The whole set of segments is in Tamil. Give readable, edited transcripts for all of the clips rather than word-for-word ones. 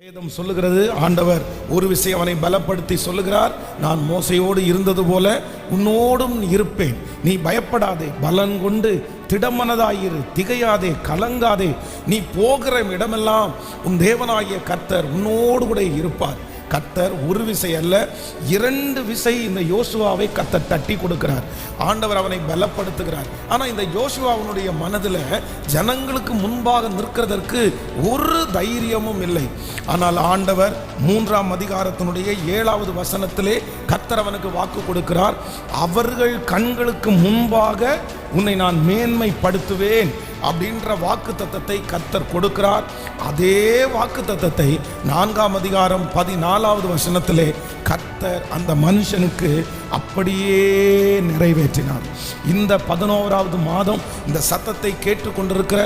வேதம் சொல்லுகிறது, ஆண்டவர் ஒரு விஷயம் அவனை பலப்படுத்தி சொல்லுகிறார், நான் மோசையோடு இருந்தது போல உன்னோடும் இருப்பேன், நீ பயப்படாதே, பலன் கொண்டு திடமனதாயிரு, திகையாதே, கலங்காதே, நீ போகிற இடமெல்லாம் உன் தேவனாகிய கர்த்தர் உன்னோடு கூட இருப்பார். கர்த்தர் ஒரு விசை அல்ல, 2 விசை இந்த யோசுவாவை கர்த்தர் தட்டி கொடுக்கிறார். ஆண்டவர் அவனை பலப்படுத்துகிறார். ஆனால் இந்த யோசுவாவினுடைய மனதில் ஜனங்களுக்கு முன்பாக நிற்கிறதற்கு ஒரு தைரியமும் இல்லை. ஆனால் ஆண்டவர் 3ஆம் அதிகாரத்தினுடைய 7வது வசனத்திலே கர்த்தர் அவனுக்கு வாக்கு கொடுக்கிறார். அவர்கள் கண்களுக்கு முன்பாக உன்னை நான் மேன்மைப்படுத்துவேன் அப்படின்ற வாக்கு தத்தத்தை கர்த்தர் கொடுக்கிறார். அதே வாக்கு தத்தத்தை 4ஆம் அதிகாரம் 14வது வசனத்திலே கர்த்தர் அந்த மனுஷனுக்கு அப்படியே நிறைவேற்றினார். இந்த 11வது மாதம் இந்த சத்தத்தை கேட்டுக்கொண்டிருக்கிற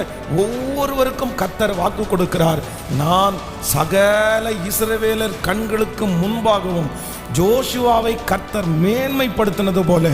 ஒவ்வொருவருக்கும் கர்த்தர் வாக்கு கொடுக்கிறார். நான் சகல இஸ்ரவேலர் கண்களுக்கு முன்பாகவும் ஜோஷுவாவை கர்த்தர் மேன்மைப்படுத்தினது போல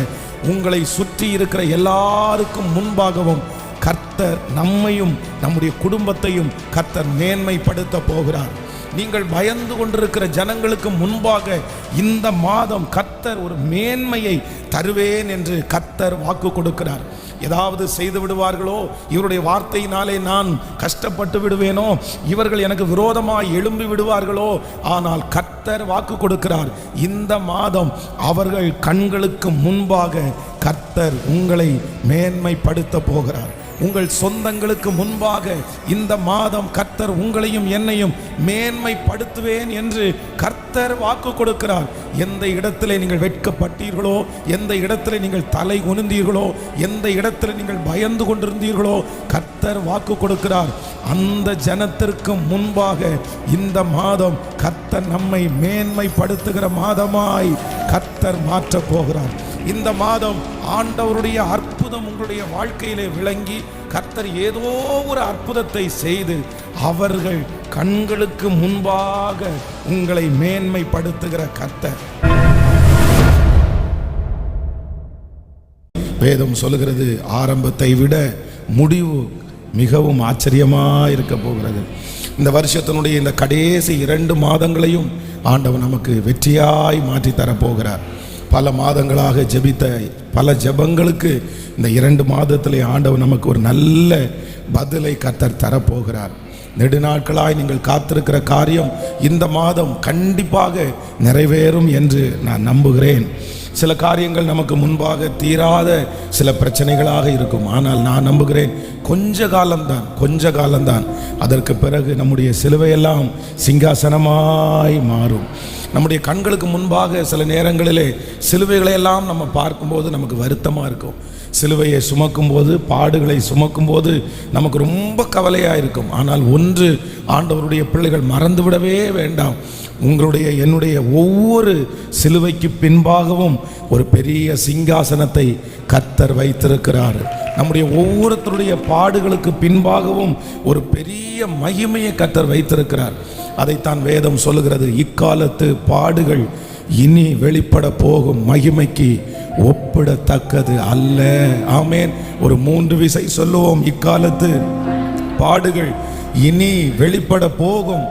உங்களை சுற்றி இருக்கிற எல்லாருக்கும் முன்பாகவும் கர்த்தர் நம்மையும் நம்முடைய குடும்பத்தையும் கர்த்தர் மேன்மைப்படுத்த போகிறார். நீங்கள் பயந்து கொண்டிருக்கிற ஜனங்களுக்கு முன்பாக இந்த மாதம் கர்த்தர் ஒரு மேன்மையை தருவேன் என்று கர்த்தர் வாக்கு கொடுக்கிறார். ஏதாவது செய்து விடுவார்களோ, இவருடைய வார்த்தையினாலே நான் கஷ்டப்பட்டு விடுவேனோ, இவர்கள் எனக்கு விரோதமாய் எழும்பி விடுவார்களோ, ஆனால் கர்த்தர் வாக்கு கொடுக்கிறார், இந்த மாதம் அவர்கள் கண்களுக்கு முன்பாக கர்த்தர் உங்களை மேன்மைப்படுத்த போகிறார். உங்கள் சொந்தங்களுக்கு முன்பாக இந்த மாதம் கர்த்தர் உங்களையும் என்னையும் மேன்மைப்படுத்துவேன் என்று கர்த்தர் வாக்கு கொடுக்கிறார். எந்த இடத்திலே நீங்கள் வெட்கப்பட்டீர்களோ, எந்த இடத்திலே நீங்கள் தலை குனிந்தீர்களோ, எந்த இடத்திலே நீங்கள் பயந்து கொண்டிருந்தீர்களோ, கர்த்தர் வாக்கு கொடுக்கிறார். அந்த ஜனத்திற்கு முன்பாக இந்த மாதம் கர்த்தர் நம்மை மேன்மைப்படுத்துகிற மாதமாய் கர்த்தர் மாற்றப் போகிறார். இந்த மாதம் ஆண்டவருடைய அற்புதம் உங்களுடைய வாழ்க்கையிலே விளங்கி கர்த்தர் ஏதோ ஒரு அற்புதத்தை செய்து அவர்கள் கண்களுக்கு முன்பாக உங்களை மேன்மைப்படுத்துகிற கர்த்தர். வேதம் சொல்லுகிறது, ஆரம்பத்தை விட முடிவு மிகவும் ஆச்சரியமாக இருக்க போகிறது. இந்த வருஷத்தினுடைய இந்த கடைசி 2 மாதங்களையும் ஆண்டவர் நமக்கு வெற்றியாய் மாற்றி தரப்போகிறார். பல மாதங்களாக ஜெபித்த பல ஜெபங்களுக்கு இந்த 2 மாதத்திலே ஆண்டவர் நமக்கு ஒரு நல்ல பதிலை கர்த்தர் தரப்போகிறார். நெடுநாட்களாய் நீங்கள் காத்திருக்கிற காரியம் இந்த மாதம் கண்டிப்பாக நிறைவேறும் என்று நான் நம்புகிறேன். சில காரியங்கள் நமக்கு முன்பாக தீராத சில பிரச்சனைகளாக இருக்கும். ஆனால் நான் நம்புகிறேன், கொஞ்ச காலம்தான், அதற்கு பிறகு நம்முடைய சிலுவையெல்லாம் சிங்காசனமாய் மாறும். நம்முடைய கண்களுக்கு முன்பாக சில நேரங்களிலே சிலுவைகளையெல்லாம் நம்ம பார்க்கும்போது நமக்கு வருத்தமாக இருக்கும். சிலுவையை சுமக்கும்போது, பாடுகளை சுமக்கும்போது நமக்கு ரொம்ப கவலையாக இருக்கும். ஆனால் ஒன்று ஆண்டவருடைய பிள்ளைகள் மறந்துவிடவே வேண்டாம், உங்களுடைய என்னுடைய ஒவ்வொரு சிலுவைக்கு பின்பாகவும் ஒரு பெரிய சிங்காசனத்தை கர்த்தர் வைத்திருக்கிறார். நம்முடைய ஒவ்வொருத்தருடைய பாடுகளுக்கு பின்பாகவும் ஒரு பெரிய மகிமையை கர்த்தர் வைத்திருக்கிறார். அதைத்தான் வேதம் சொல்லுகிறது, இக்காலத்து பாடுகள் இனி வெளிப்பட போகும் மகிமைக்கு ஒப்பிடத்தக்கது அல்ல. ஆமேன். ஒரு 3 விசை சொல்லுவோம், இக்காலத்து பாடுகள் இனி வெளிப்பட போகும்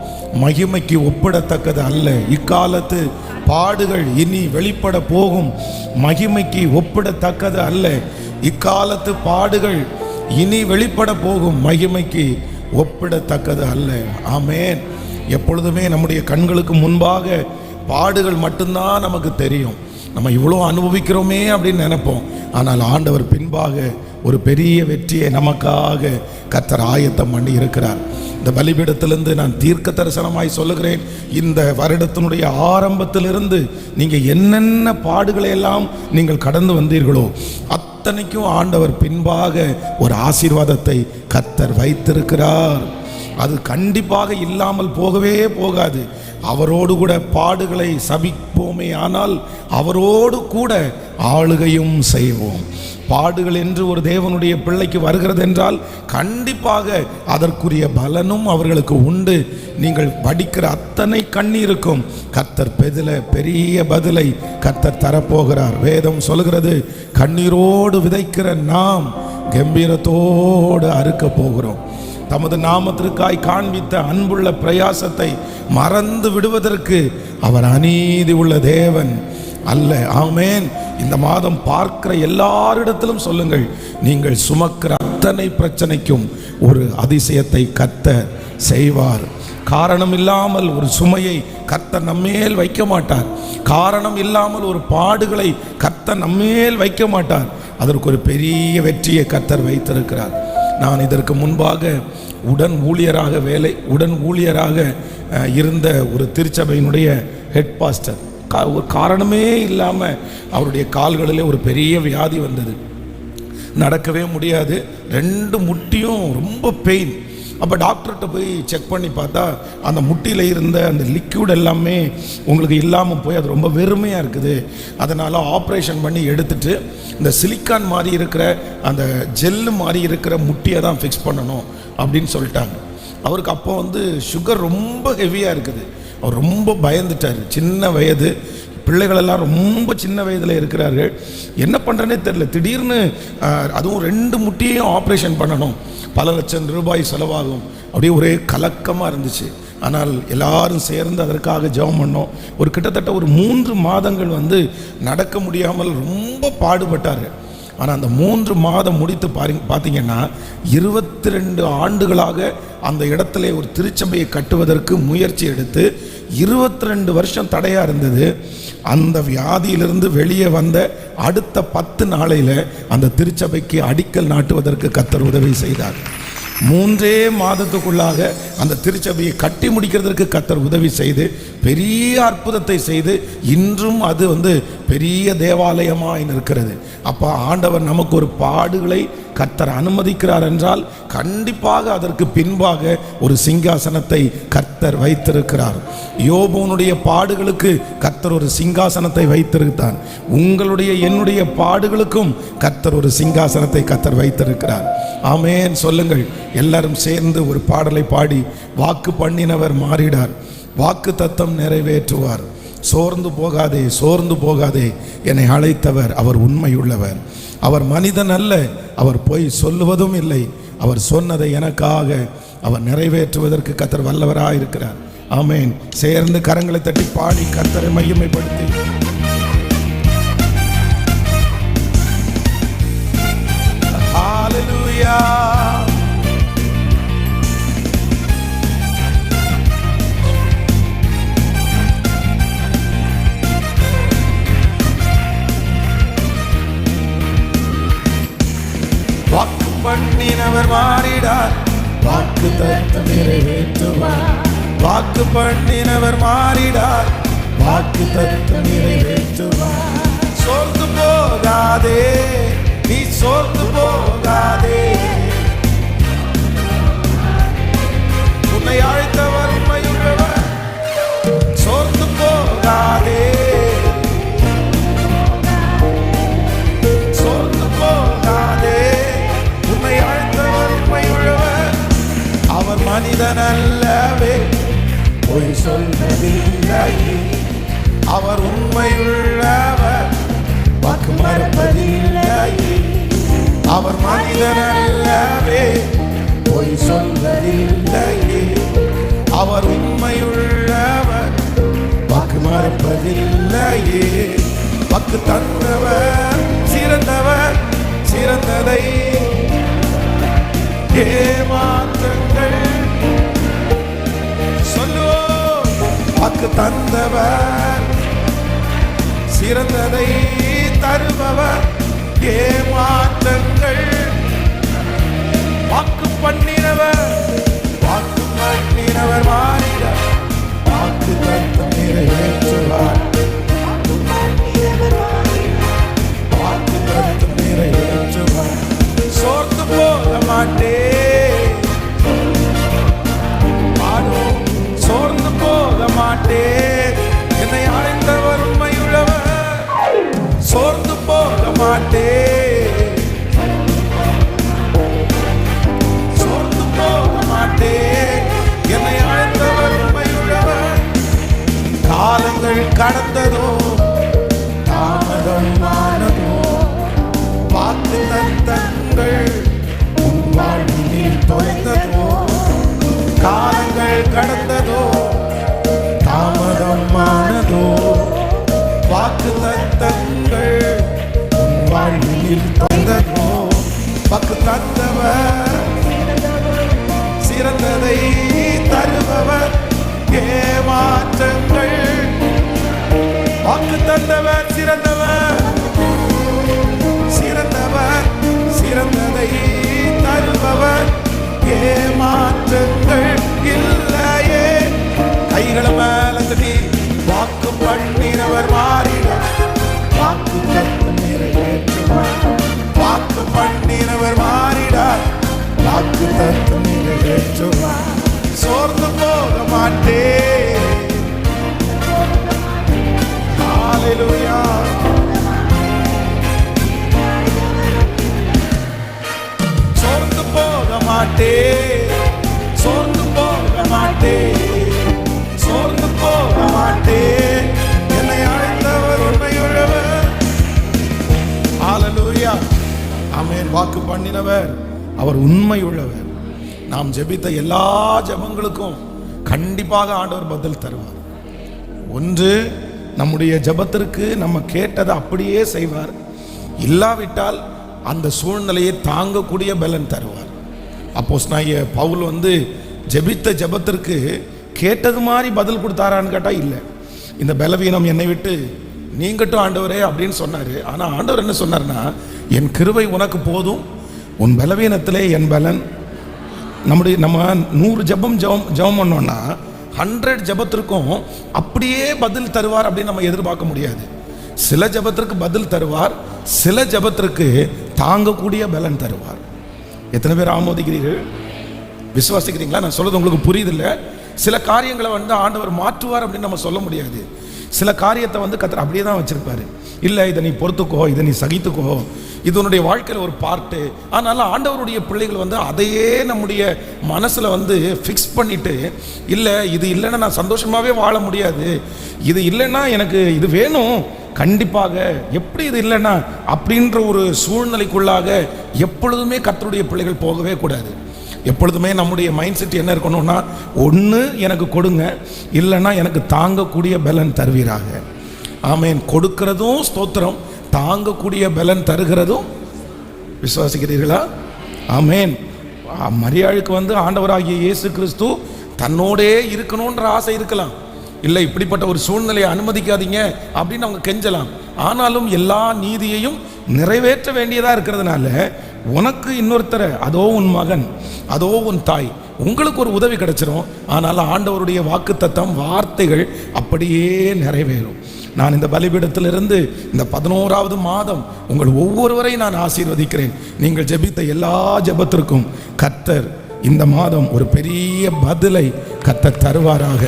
மகிமைக்கு ஒப்பிடத்தக்கது அல்ல. இக்காலத்து பாடுகள் இனி வெளிப்பட போகும் மகிமைக்கு ஒப்பிடத்தக்கது அல்ல. இக்காலத்து பாடுகள் இனி வெளிப்பட போகும் மகிமைக்கு ஒப்பிடத்தக்கது அல்ல. ஆமேன். எப்பொழுதுமே நம்முடைய கண்களுக்கு முன்பாக பாடுகள் மட்டும்தான் நமக்கு தெரியும். நம்ம இவ்வளோ அனுபவிக்கிறோமே அப்படின்னு நினைப்போம். ஆனால் ஆண்டவர் பின்பாக ஒரு பெரிய வெற்றியை நமக்காக கர்த்தர் ஆயத்தம் பண்ணி இருக்கிறார். இந்த பலிபீடத்திலிருந்து நான் தீர்க்க தரிசனமாய் சொல்லுகிறேன், இந்த வருடத்தினுடைய ஆரம்பத்திலிருந்து நீங்கள் என்னென்ன பாடுகளை எல்லாம் நீங்கள் கடந்து வந்தீர்களோ அத்தனைக்கும் ஆண்டவர் பின்பாக ஒரு ஆசீர்வாதத்தை கர்த்தர் வைத்திருக்கிறார். அது கண்டிப்பாக இல்லாமல் போகவே போகாது. அவரோடு கூட பாடுகளை சபிப்போமே, ஆனால் அவரோடு கூட ஆளுகையும் செய்வோம். பாடுகள் என்று ஒரு தேவனுடைய பிள்ளைக்கு வருகிறது என்றால் கண்டிப்பாக அதற்குரிய பலனும் அவர்களுக்கு உண்டு. நீங்கள் வடிக்கிற அத்தனை கண்ணீருக்கும் கர்த்தர் பெரிய பதிலை கர்த்தர் தரப்போகிறார். வேதம் சொல்கிறது, கண்ணீரோடு விதைக்கிற நாம் கம்பீரத்தோடு அறுக்க போகிறோம். தமது நாமத்திற்காய் காண்பித்த அன்புள்ள பிரயாசத்தை மறந்து விடுவதற்கு அவர் அநீதி உள்ள தேவன் அல்ல. ஆமென். இந்த மாதம் பார்க்கிற எல்லாரிடத்திலும் சொல்லுங்கள், நீங்கள் சுமக்கிற அத்தனை பிரச்சனைக்கும் ஒரு அதிசயத்தை கர்த்தர் செய்வார். காரணம் இல்லாமல் ஒரு சுமையை கர்த்தர் நம்மேல் வைக்க மாட்டார். காரணம் இல்லாமல் ஒரு பாடுகளை கர்த்தர் நம்மேல் வைக்க மாட்டார். அதற்கு ஒரு பெரிய வெற்றியை கர்த்தர் வைத்திருக்கிறார். நான் இதற்கு முன்பாக உடன் ஊழியராக இருந்த ஒரு திருச்சபையினுடைய ஹெட் பாஸ்டர், ஒரு காரணமே இல்லாமல் அவருடைய கால்களிலே ஒரு பெரிய வியாதி வந்தது. நடக்கவே முடியாது, 2 முட்டியும் ரொம்ப பெயின். அப்போ டாக்டர்கிட்ட போய் செக் பண்ணி பார்த்தா அந்த முட்டியில் இருந்த அந்த லிக்யூட் எல்லாமே உங்களுக்கு இல்லாமல் போய் அது ரொம்ப வெறுமையாக இருக்குது. அதனால் ஆப்ரேஷன் பண்ணி எடுத்துட்டு இந்த சிலிக்கான் மாதிரி இருக்கிற அந்த ஜெல்லு மாதிரி இருக்கிற முட்டியை தான் ஃபிக்ஸ் பண்ணணும் அப்படின்னு சொல்லிட்டாங்க. அவருக்கு அப்போ சுகர் ரொம்ப ஹெவியாக இருக்குது. அவர் ரொம்ப பயந்துட்டார். சின்ன வயது, பிள்ளைகளெல்லாம் ரொம்ப சின்ன வயதில் இருக்கிறார்கள். என்ன பண்ணுறேன்னே தெரியல. திடீர்னு அதுவும் 2 முட்டியையும் ஆப்ரேஷன் பண்ணணும், பல லட்சம் ரூபாய் செலவாகும். அப்படியே ஒரே கலக்கமாக இருந்துச்சு. ஆனால் எல்லாரும் சேர்ந்து அதற்காக ஜெபம் பண்ணோம். கிட்டத்தட்ட ஒரு 3 மாதங்கள் நடக்க முடியாமல் ரொம்ப பாடுபட்டார்கள். ஆனால் அந்த 3 மாதம் முடித்து பார்த்தீங்கன்னா 22 ஆண்டுகளாக அந்த இடத்துல ஒரு திருச்சபையை கட்டுவதற்கு முயற்சி எடுத்து 22 வருஷம் தடையாக இருந்தது. அந்த வியாதியிலிருந்து வெளியே வந்த அடுத்த 10 நாளையில் அந்த திருச்சபைக்கு அடிக்கல் நாட்டுவதற்கு கர்த்தர் உதவி செய்தார். 3 மாதத்துக்குள்ளாக அந்த திருச்சபையை கட்டி முடிக்கிறதுக்கு கர்த்தர் உதவி செய்து பெரிய அற்புதத்தை செய்து இன்றும் அது பெரிய தேவாலயமாக இருக்கிறது. அப்போ ஆண்டவர் நமக்கு ஒரு பாடுகளை கர்த்தர் அனுமதிக்கிறார் என்றால் கண்டிப்பாக அதற்கு பின்பாக ஒரு சிங்காசனத்தை கர்த்தர் வைத்திருக்கிறார். யோபுனுடைய பாடுகளுக்கு கர்த்தர் ஒரு சிங்காசனத்தை வைத்திருக்கிறார். உங்களுடைய என்னுடைய பாடுகளுக்கும் கர்த்தர் ஒரு சிங்காசனத்தை கர்த்தர் வைத்திருக்கிறார். ஆமென். சொல்லுங்கள். எல்லாரும் சேர்ந்து ஒரு பாடலை பாடி, வாக்கு பண்ணினவர் மாறிடார், வாக்கு தத்தம் நிறைவேற்றுவார், சோர்ந்து போகாதே என்னை அழைத்தவர் அவர் உண்மையுள்ளவர், அவர் மனிதன் அல்ல, அவர் பொய் சொல்லுவதும் இல்லை, அவர் சொன்னதை எனக்காக அவர் நிறைவேற்றுவதற்கு கர்த்தர் வல்லவராக இருக்கிறார். ஆமென். சேர்ந்து கரங்களை தட்டி பாடி கர்த்தரை மகிமைப்படுத்தி ஹல்லேலூயா. வாக்கு பண்ணினவர் மாறிடார், வாக்கு தத்தம் நிறைவேற்றுவார். வாக்கு பண்ணினவர் மாறிடார், வாக்கு தத்தம் நிறைவேற்றுவார். சோர்ந்து போகாதே, நீ சோர்ந்து போகாதே, உன்னை அழைத்தவர் உண்மையுள்ளவர். சோர்ந்து போகாதே, சோர்ந்து போகாதே, உன்னை அழைத்தவர் உண்மையுள்ளவர். அவர் மனிதன் அல்லவே, பொய் சொல்வதில்லை, அவர் உண்மையுள்ளவர், வாக்கு மறப்பதில்லை. அவர் மனிதன் அல்லவே, பொய் சொல்வதில்லை, அவர் உண்மையுள்ளவர், வாக்கு மறப்பதில்லையே. வாக்கு தந்தவர் சிறந்தவர், சிறந்ததை ஏமாற்றங்கள் சொல்லுவோம். வாக்கு தந்தவர் சிறந்ததை தருபவர், ஏமாற்றங்கள். வாக்கு பண்ணினவர் மாறிட, வாக்கு தத்தம் நிறைவேற்றுவார். வாக்கு தத்தம் நிறைவேற்றுவார். சோர்ந்து போக மாட்டேன், சோர்ந்து போக மாட்டேன், என்னை அழைத்தவர் உண்மையுள்ளவர். சோர்ந்து போக மாட்டேன், சோர்ந்து போக மாட்டேன், என்னை அழைத்தவர் உண்மையுள்ளவர். காலங்கள் கடந்ததோ, தாமதமானதோ, வாக்கு தத்தங்கள் உன் வாழ்வில் தொலைந்ததோ, அவர் உண்மை உள்ளவர். நாம் ஜெபித்த எல்லா ஜெபங்களுக்கும் கண்டிப்பாக ஆண்டவர் பதில் தருவார். ஒன்று, நம்முடைய ஜெபத்திற்கு நம்ம கேட்டதை அப்படியே செய்வார். இல்லாவிட்டால் அந்த சூழ்நிலையை தாங்கக்கூடிய பலன் தருவார். அப்போஸ்தலனாகிய பவுல் ஜெபித்த ஜெபத்திற்கு கேட்டது மாதிரி பதில் கொடுத்தாரான்னு கேட்டால் இல்லை. இந்த பலவீனம் என்னை விட்டு நீங்கட்டும் ஆண்டவரே அப்படின்னு சொன்னார். ஆனால் ஆண்டவர் என்ன சொன்னார்னா, என் கிருபை உனக்கு போதும், உன் பலவீனத்திலே என் பலன். நம்ம 100 ஜெபம் பண்ணோம்னா 100 ஜெபத்திற்கும் அப்படியே பதில் தருவார் அப்படின்னு நம்ம எதிர்பார்க்க முடியாது. சில ஜெபத்திற்கு பதில் தருவார், சில ஜெபத்திற்கு தாங்கக்கூடிய பலன் தருவார். எத்தனை பேர் ஆமோதிக்கிறீர்கள், விசுவாசிக்கிறீங்களா? நான் சொல்றது உங்களுக்கு புரியுதில்ல? சில காரியங்களை ஆண்டவர் மாற்றுவார் அப்படின்னு நம்ம சொல்ல முடியாது. சில காரியத்தை கர்த்தர் அப்படியே தான் வச்சிருப்பாரு. இல்லை, இதை நீ பொறுத்துக்கோ, இதை நீ சகித்துக்கோ, இது உன்னுடைய வாழ்க்கையில் ஒரு பார்ட்டு. அதனால ஆண்டவருடைய பிள்ளைகள் அதையே நம்முடைய மனசில் ஃபிக்ஸ் பண்ணிட்டு, இல்லை இது இல்லைன்னா நான் சந்தோஷமாகவே வாழ முடியாது, இது இல்லைன்னா எனக்கு இது வேணும் கண்டிப்பாக, எப்படி இது இல்லைன்னா அப்படின்ற ஒரு சூழ்நிலைக்குள்ளாக எப்பொழுதுமே கர்த்தருடைய பிள்ளைகள் போகவே கூடாது. எப்பொழுதுமே நம்முடைய மைண்ட் செட் என்ன இருக்கணும்னா, ஒன்று எனக்கு கொடுங்க, இல்லைன்னா எனக்கு தாங்கக்கூடிய பலன் தருவீராக. ஆமேன். கொடுக்கிறதும் ஸ்தோத்திரம், தாங்கக்கூடிய பலன் தருகிறதும். விசுவாசிக்கிறீர்களா? ஆமேன். மரியாளுக்கு ஆண்டவராகிய இயேசு கிறிஸ்து தன்னோடே இருக்கணுன்ற ஆசை இருக்கலாம். இல்லை, இப்படிப்பட்ட ஒரு சூழ்நிலையை அனுமதிக்காதீங்க அப்படின்னு அவங்க கெஞ்சலாம். ஆனாலும் எல்லா நீதியையும் நிறைவேற்ற வேண்டியதாக இருக்கிறதுனால உனக்கு இன்னொருத்தரை, அதோ உன் மகன், அதோ உன் தாய், உங்களுக்கு ஒரு உதவி கிடைச்சிரும். ஆனால் ஆண்டவருடைய வாக்குத்தத்தம், வார்த்தைகள் அப்படியே நிறைவேறும். நான் இந்த பலிபீடத்திலிருந்து இந்த 11வது மாதம் உங்கள் ஒவ்வொருவரையும் நான் ஆசீர்வதிக்கிறேன். நீங்கள் ஜெபித்த எல்லா ஜெபத்திற்கும் கர்த்தர் இந்த மாதம் ஒரு பெரிய பதிலை கர்த்தர் தருவாராக.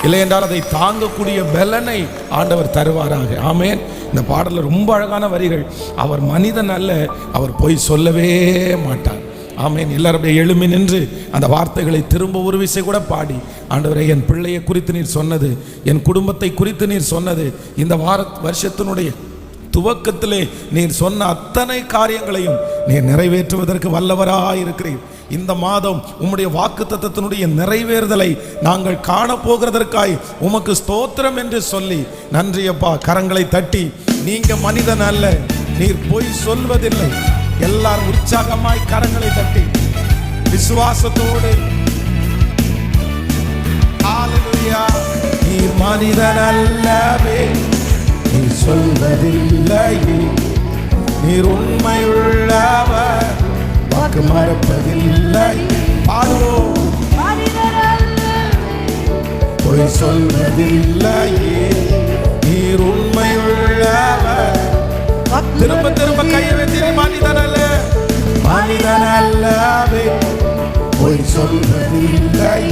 இல்லை என்றால் அதை தாங்கக்கூடிய பலனை ஆண்டவர் தருவாராக. ஆமேன். இந்த பாடலில் ரொம்ப அழகான வரிகள். அவர் மனிதன் அல்ல, அவர் பொய் சொல்லவே மாட்டார். ஆமேன். எல்லாரும் அப்படியே எழும்பி நின்று அந்த வார்த்தைகளை திரும்ப ஒரு விசை கூட பாடி, ஆண்டவரே, என் பிள்ளையை குறித்து நீர் சொன்னது, என் குடும்பத்தை குறித்து நீர் சொன்னது, இந்த வருஷத்தினுடைய துவக்கத்திலே நீர் சொன்ன அத்தனை காரியங்களையும் நீர் நிறைவேற்றுவதற்கு வல்லவராயிருக்கிறீர். இந்த மாதம் உம்முடைய வாக்குத்தத்தத்தினுடைய நிறைவேறுதலை நாங்கள் காணப்போகிறதற்காய் உமக்கு ஸ்தோத்திரம் என்று சொல்லி நன்றி அப்பா. கரங்களை தட்டி, நீங்க மனிதன் அல்ல, நீர் பொய் சொல்வதில்லை. எல்லாரும் உற்சாகமாய் கரங்களை தட்டி விசுவாசத்தோடு ஹalleluya. நீர் மனிதன் அல்லவே, நீர் சொல்வதில்லை, நீர் உண்மையுள்ளவர், வாக்கு மறப்பதில்லை. பாடுவோம். பொய் சொல்வதில்லை, நீர் உண்மையுள்ளவர். திரும்ப திரும்ப கையை வைத்து, மனிதன் அல்ல, மனிதன் அல்லவே, பொய் சொல்வதில்லை,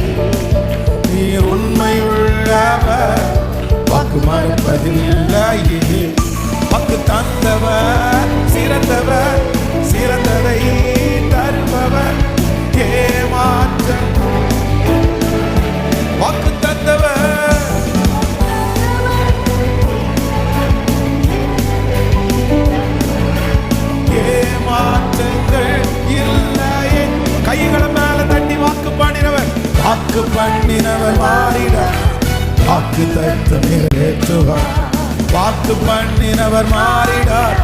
நீர் உண்மையுள்ளவர், வாக்கு மறப்பதில்லை. வாக்கு தந்தவர், சிறந்தவர், சிறந்ததை தருபவர், ஏமாற்றம். வாக்கு தந்தவர், ஏமாற்றங்கள் இல்லையே. கைகளை மேல தட்டி வாக்கு பண்ணினவர், வாக்கு பண்ணினவர் மாறிட, வாக்கு தத்தம் நிறைவேற்றுவார். வாக்கு பண்ணினவர் மாறிடார்,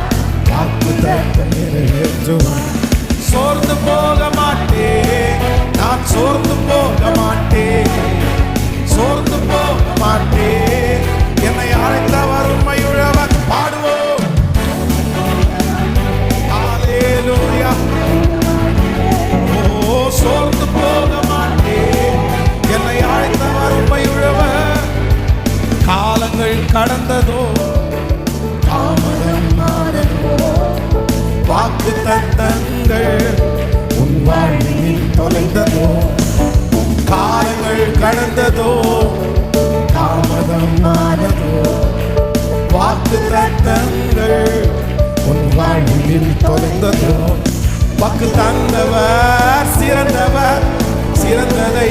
வாக்கு தத்தம் நிறைவேற்றுவார். சோர்ந்து போக மாட்டேன், நான் சோர்ந்து போக மாட்டேன், சோர்ந்து போக மாட்டேன், என்னை அழைத்தவர் உண்மையுள்ளவர். பாடுவோம். ஹalleluya. ஓ, சோர்ந்து போக மாட்டேன், என்னை அழைத்தவர் உண்மையுள்ளவர். காலங்கள் கடந்ததோ, தாமதமானதோ, வாக்கு தத்தங்கள் உன் வாழ்வில் தொலைந்ததோ. காலங்கள் கடந்ததோ, தாமதமானதோ, வாக்கு தத்தங்கள் உன் வாழ்வில் தொலைந்ததோ. வாக்கு தந்தவர் சிறந்தவர், சிறந்ததை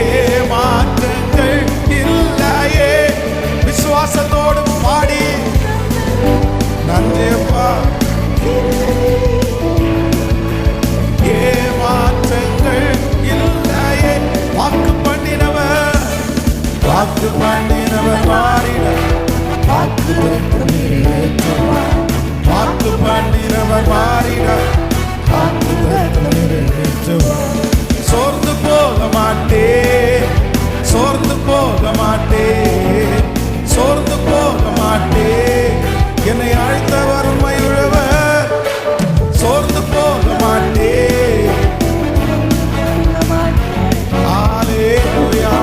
ஏமாற்றங்கள் இல்லையே. வாக்கு பண்ணினவர் மாறினார், வாக்குத்தத்தம் நிறைவேற்றுவார். சோர்ந்து போக மாட்டேன், சோர்ந்து போக மாட்டேன், சோர்ந்து போக மாட்டேன். என்னை அழைத்தவர் உண்மையுள்ளவர், சோர்ந்து போக மாட்டேன். ஹல்லேலூயா.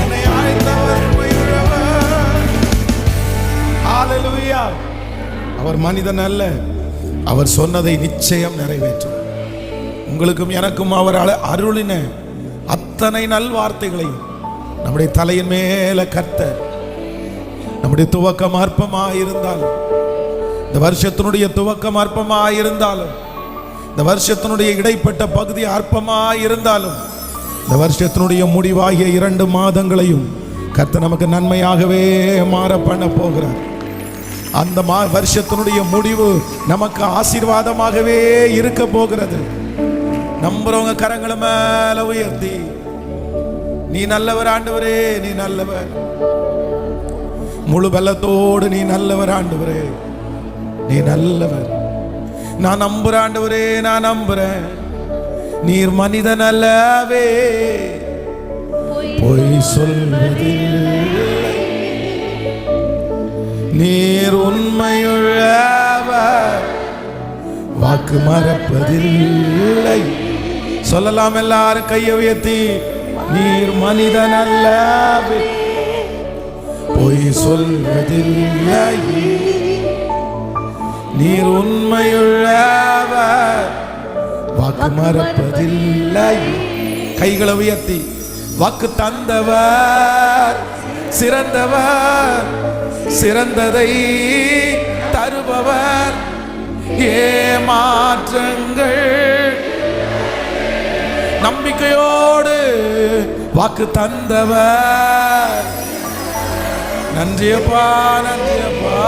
என்னை அழைத்தவர் உண்மையுள்ளவர். ஹல்லேலூயா. அவர் மனிதன் அல்ல, அவர் சொன்னதை நிச்சயம் நிறைவேற்றும். உங்களுக்கும் எனக்கும் அவர் அருளின அத்தனை நல்வார்த்தைகளையும் நம்முடைய தலையின் மேல கர்த்தர், நம்முடைய துவக்கம் அற்பமாயிருந்தாலும், இந்த வருஷத்தினுடைய துவக்கம் அற்பமாயிருந்தாலும், இந்த வருஷத்தினுடைய இடைப்பட்ட பகுதி அற்பமாயிருந்தாலும், இந்த வருஷத்தினுடைய முடிவாகிய 2 மாதங்களையும் கர்த்தர் நமக்கு நன்மையாகவே மாற பண்ண போகிறார். அந்த வருஷத்தினுடைய முடிவு நமக்கு ஆசீர்வாதமாகவே இருக்க போகிறது. நம்புறவங்க கரங்களை மேல உயர்த்தி, நீ நல்லவர் ஆண்டவரே, நீ நல்லவர், முழு பலத்தோடு நீ நல்லவர் ஆண்டவரே, நீ நல்லவர். நான் நம்புறேன் ஆண்டவரே, நான் நம்புறேன். நீர் மனிதன் அல்லவே, பொய் சொல்வதில்லை, நீர் உண்மையுள்ளவர், வாக்கு மறப்பதில்லை. சொல்லலாம் எல்லாரும் கையை உயர்த்தி, நீர் மனிதன் அல்லவே, பொய் சொல்வதில்லை, நீர் உண்மையுள்ளவர், வாக்கு மறப்பதில்லை. கைகளை உயர்த்தி, வாக்கு தந்தவர் சிறந்தவர், சிறந்ததை தருபவர், ஏமாற்றங்கள் நம்பிக்கையோடு வாக்கு தந்தவர். நன்றியப்பா, நன்றியப்பா.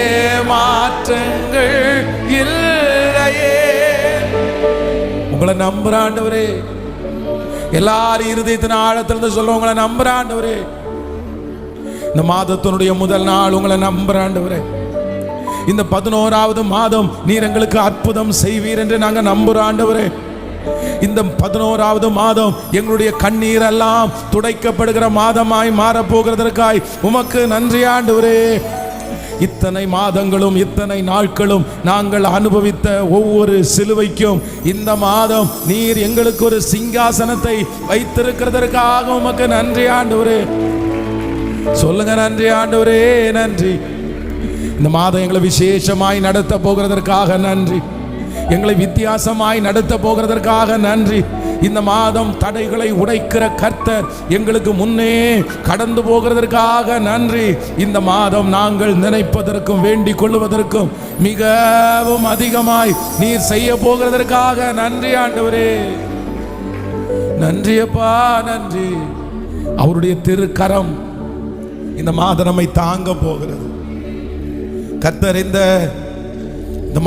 ஏமாற்றங்கள் இல்லையே. உங்களை நம்புற ஆண்டவரே, எல்லாரும் இருதயத்தின் ஆழத்திலிருந்து சொல்ல, உங்களை நம்புற ஆண்டவரே. இந்த மாதத்தினுடைய முதல் நாள் உங்களை நம்புற ஆண்டவரே. இந்த 11வது மாதம் நீர் எங்களுக்கு அற்புதம் செய்வீர் என்று நாங்கள் நம்புற ஆண்டவரே. இந்த 11வது மாதம் எங்களுடைய கண்ணீர் எல்லாம் துடைக்கப்படுகிற மாதமாய் மாறப்போகிறதற்காய் உமக்கு நன்றி ஆண்டவரே. இத்தனை மாதங்களும் இத்தனை நாட்களும் நாங்கள் அனுபவித்த ஒவ்வொரு சிலுவைக்கும் இந்த மாதம் நீர் எங்களுக்கு ஒரு சிங்காசனத்தை வைத்திருக்கிறதற்காக உமக்கு நன்றி ஆண்டவரே. சொல்லுங்க, நன்றி ஆண்டவரே, நன்றி. இந்த மாதம் எங்களை விசேஷமாய் நடத்த போகிறதற்காக நன்றி, எங்களை வித்தியாசமாய் நடத்த போகிறதற்காக நன்றி. இந்த மாதம் தடைகளை உடைக்கிற கர்த்தர் எங்களுக்கு முன்னே கடந்து போகிறதற்காக நன்றி. இந்த மாதம் நாங்கள் நினைப்பதற்கும் வேண்டிக் கொள்வதற்கும் மிகவும் அதிகமாய் நீர் செய்ய போகிறதற்காக நன்றி ஆண்டவரே. நன்றியப்பா, நன்றி. அவருடைய திருக்கரம் இந்த மாதம் நம்மை தாங்க போகிறது. கர்த்தர் இந்த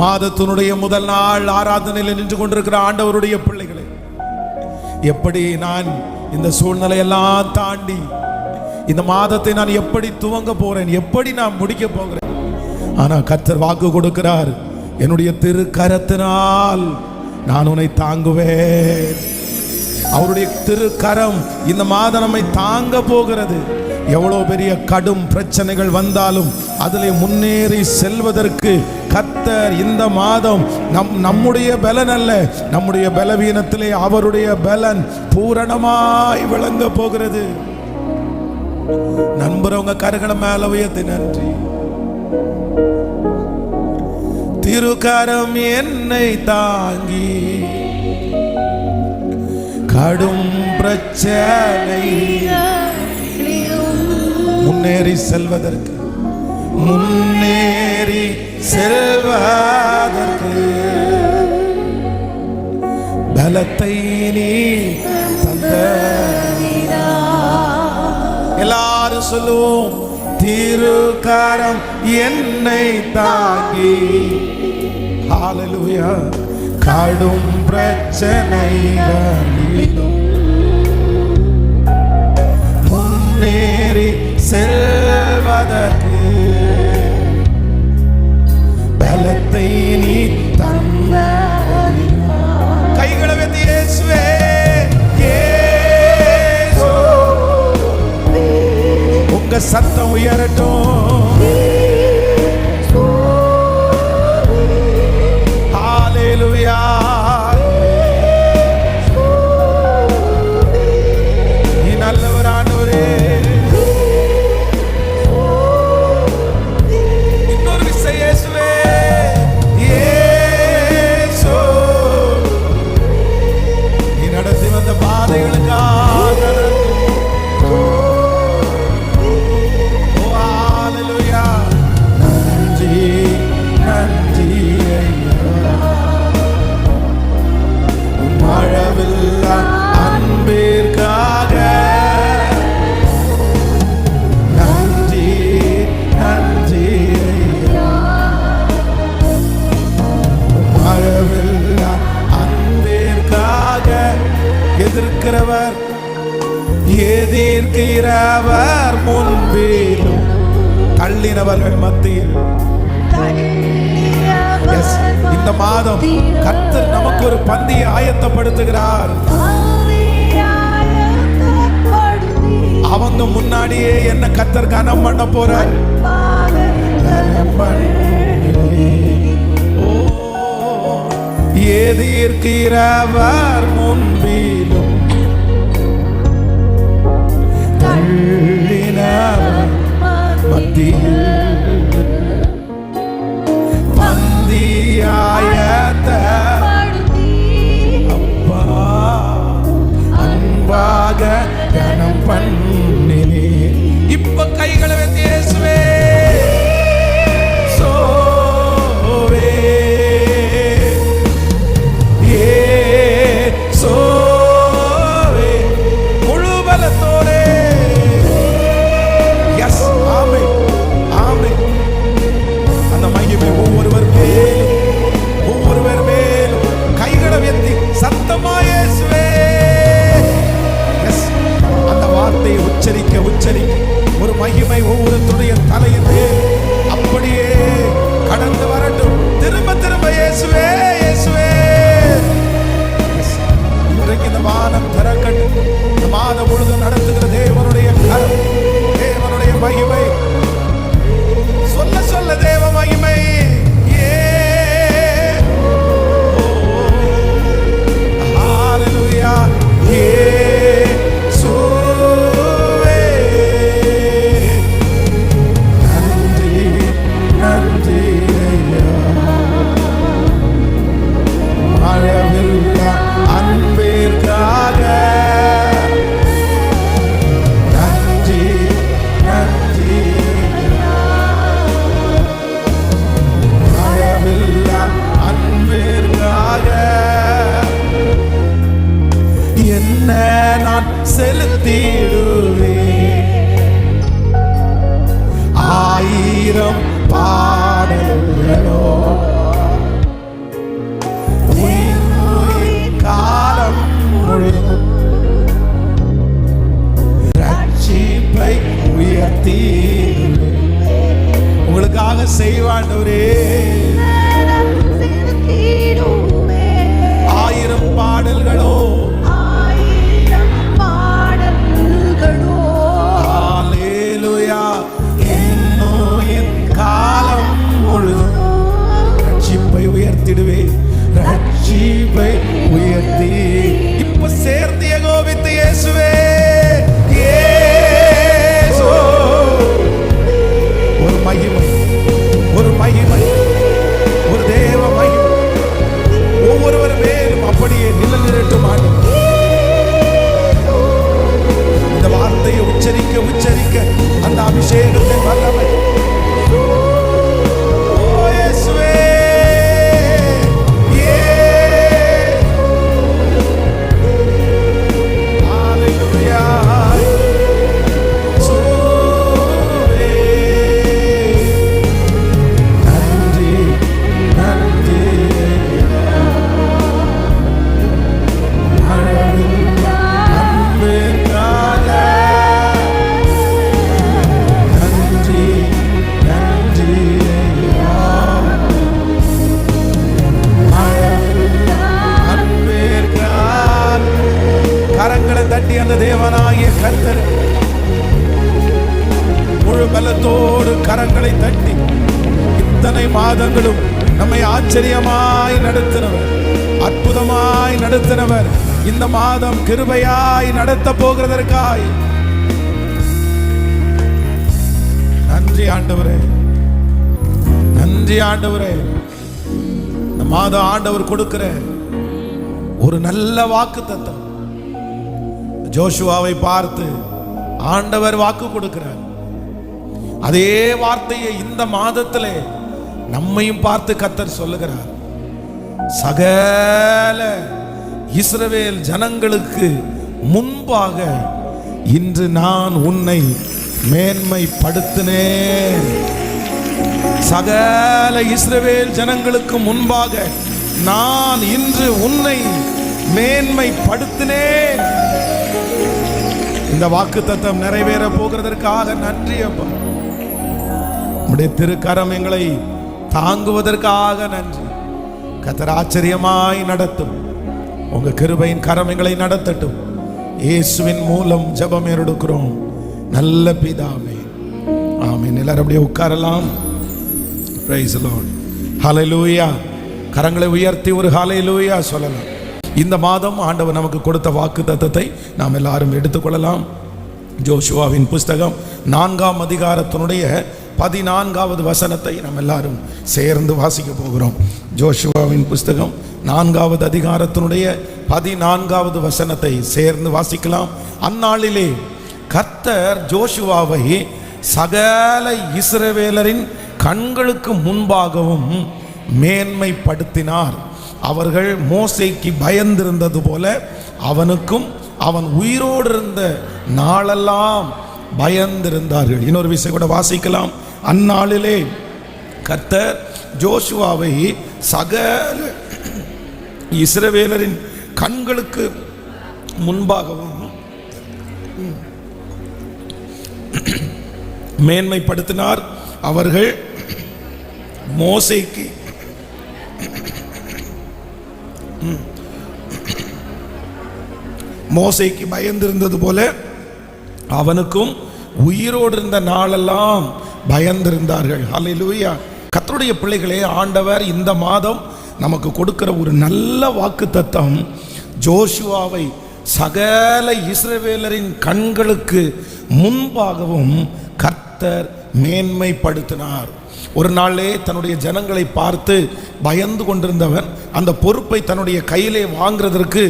மாதத்தினுடைய முதல் நாள் ஆராதனையில் நின்று கொண்டிருக்கிற ஆண்டவருடைய பிள்ளைகளை, எப்படி நான் இந்த சூழ்நிலையெல்லாம் தாண்டி இந்த மாதத்தை நான் எப்படி துவங்க போறேன், எப்படி நான் முடிக்க போகிறேன். ஆனா கர்த்தர் வாக்கு கொடுக்கிறார், என்னுடைய திருக்கரத்தினால் நான் உன்னை தாங்குவேன். அவருடைய திருக்கரம் இந்த மாதம் நம்மை தாங்க போகிறது. எவ்வளவு பெரிய கடும் பிரச்சனைகள் வந்தாலும் அதிலே முன்னேறி செல்வதற்கு கர்த்தர் இந்த மாதம் நம்முடைய பலன் அல்ல, நம்முடைய பலவீனத்திலே அவருடைய பலன் பூரணமாய் விளங்க போகிறது. நண்பரவங்க கரங்களை மேல உயர்த்தி நன்றி. திருக்கரம் என்னை தாங்கி கடும் பிரச்சனை முன்னேறி செல்வதற்கு பலத்தை நீ தந்த. எல்லாரும் சொல்லுவோம், திருக்கரம் என்னை தாங்கி. ஹல்லேலூயா. கடும் பிரச்சனைகளிலும் முன்னேறி சத்தம் உயரட்டும். ஹalleluya. நீ நல்லவர் ஆண்டவரே. இன்னொரு விஷயம் இயேசுவே, இயேசு நீ நடத்தி வந்த பாதைகளுக்காக அன்பிற்காக நன்றி நன்றி மழவில்லா அன்பிற்காக. எதிர்க்கிறவர் எதிர்க்கிறவர் முன்பிலும் தள்ளினவர்கள் மத்தியில். இந்த மாதம் கர்த்தர் நமக்கு ஒரு பந்தியை ஆயத்தப்படுத்துகிறார். அவங்க முன்னாடியே என்ன கர்த்தர் கனம் பண்ண போறார். எதிர்க்கிறவர் முன்பிலும் தள்ளினவர் மத்தியில் அப்பா அன்பாக கனம் பண்ணினே. இப்ப கைகளை வைத்து இயேசுவே சோவே சோவே முழு பலத்தோடே. எஸ் ஆமென் ஆமென். அந்த மகிமை ஒவ்வொருவர் மேலும் கைகளை உயர்த்தி சத்தமா இயேசுவே. அந்த வார்த்தையை உச்சரிக்க உச்சரிக்க ஒரு மகிமை ஒவ்வொருத்தருடைய தலையின் மேல் அப்படியே கடந்து வரட்டும். திரும்ப திரும்ப இயேசுவே இயேசுவே. இன்றைக்கு இந்த வானம் திறக்கட்டும். இந்த மாதம் முழுதும் நடத்துகிற தேவனுடைய கரம், தேவனுடைய மகிமை சொல்ல சொல்ல தேவ மகிமை. ஹalleluya. இயேசுவே நன்றி நன்றி மழவில்லா அன்பிற்காக நன்றி நன்றி மழவில்லா அன்பிற்காக. என்ன நான் செலுத்திடுவேன் ஆயிரம் பாடல்களோ காலம் முழுதும் ரட்சிப்பை உயர்த்தி உங்களுக்காக செய்வாண்டவரே. 1000 பாடல்களோ ஹalleluya. இன்னும் என் காலம் முழுதும் ரட்சிப்பை உயர்த்திடுவேன் ரட்சிப்பை உயர்த்தி. இப்ப சேர்ந்து ஏகோபித்து இயேசுவே இயேசு. ஒரு மகிமை ஒரு மகிமை ஒரு தேவ மகிமை ஒவ்வொருவர் மேலும் அப்படியே நிழலிரட்டும். இந்த வார்த்தையை உச்சரிக்க உச்சரிக்க அந்த அபிஷேகத்தை வல்லமை தட்டி அந்த தேவனாகிய கர்த்தர் முழு பலத்தோடு கரங்களை தட்டி இத்தனை மாதங்களும் நம்மை ஆச்சரியமாய் நடத்தினவர், அற்புதமாய் நடத்தினவர், இந்த மாதம் கிருபையாய் நடத்த போகிறதற்காய் நன்றி ஆண்டவரே, நன்றி ஆண்டவரே. இந்த மாதம் ஆண்டவர் கொடுக்கிற ஒரு நல்ல வாக்குத்தத்தம். ஜோஷுவாவை பார்த்து ஆண்டவர் வாக்கு கொடுக்கிறார். அதே வார்த்தையை இந்த மாதத்திலே நம்மையும் பார்த்து கர்த்தர் சொல்லுகிறார். சகல இஸ்ரவேல் ஜனங்களுக்கு முன்பாக இன்று நான் உன்னை மேன்மைப்படுத்தினேன். சகல இஸ்ரவேல் ஜனங்களுக்கு முன்பாக நான் இன்று உன்னை மேன்மைப்படுத்தினேன். இந்த வாக்குத்தத்தம் நிறைவேற போகிறதற்காக நன்றி அப்பா. உம்முடைய திருக்கரம் எங்களை தாங்குவதற்காக நன்றி. கர்த்தர் ஆச்சரியமாய் நடத்தும். உங்க கிருபையின் கரம் எங்களை நடத்தட்டும். இயேசுவின் மூலம் ஜெபம் எடுக்கிறோம் நல்ல பிதாவே, ஆமென். எல்லாரும் அப்படியே உட்காரலாம். Praise the lord. ஹல்லேலூயா. கரங்களை உயர்த்தி ஒரு ஹல்லேலூயா சொல்லலாம். இந்த மாதம் ஆண்டவர் நமக்கு கொடுத்த வாக்குத்தத்தத்தை நாம் எல்லாரும் எடுத்துக்கொள்ளலாம். ஜோஷுவாவின் புஸ்தகம் 4ஆம் அதிகாரத்தினுடைய 14வது வசனத்தை நாம் எல்லாரும் சேர்ந்து வாசிக்க போகிறோம். ஜோஷுவாவின் புஸ்தகம் 4வது அதிகாரத்தினுடைய 14வது வசனத்தை சேர்ந்து வாசிக்கலாம். அந்நாளிலே கர்த்தர் ஜோஷுவாவை சகல இஸ்ரவேலரின் கண்களுக்கு முன்பாகவும் மேன்மைப்படுத்தினார். அவர்கள் மோசேக்கு பயந்திருந்தது போல அவனுக்கும் அவன் உயிரோடு இருந்த நாளெல்லாம் பயந்திருந்தார்கள். இன்னொரு விஷயம் கூட வாசிக்கலாம். அந்நாளிலே கர்த்தர் ஜோஷுவாவை சகல இஸ்ரவேலரின் கண்களுக்கு முன்பாகவும் மேன்மைப்படுத்தினார். அவர்கள் மோசேக்கு பயந்திருந்தது போல அவனுக்கும் உயிரோடு இருந்த நாளெல்லாம் பயந்திருந்தார்கள். ஹல்லேலூயா. கர்த்தருடைய பிள்ளைகளே, ஆண்டவர் இந்த மாதம் நமக்கு கொடுக்கிற ஒரு நல்ல வாக்குத்தத்தம், ஜோஷுவாவை சகல இஸ்ரவேலரின் கண்களுக்கு முன்பாகவும் கர்த்தர் மேன்மைப்படுத்தினார். ஒரு நாளே தன்னுடைய ஜனங்களை பார்த்து பயந்து கொண்டிருந்தவன், அந்த பொறுப்பை தன்னுடைய கையிலே வாங்குறதற்கு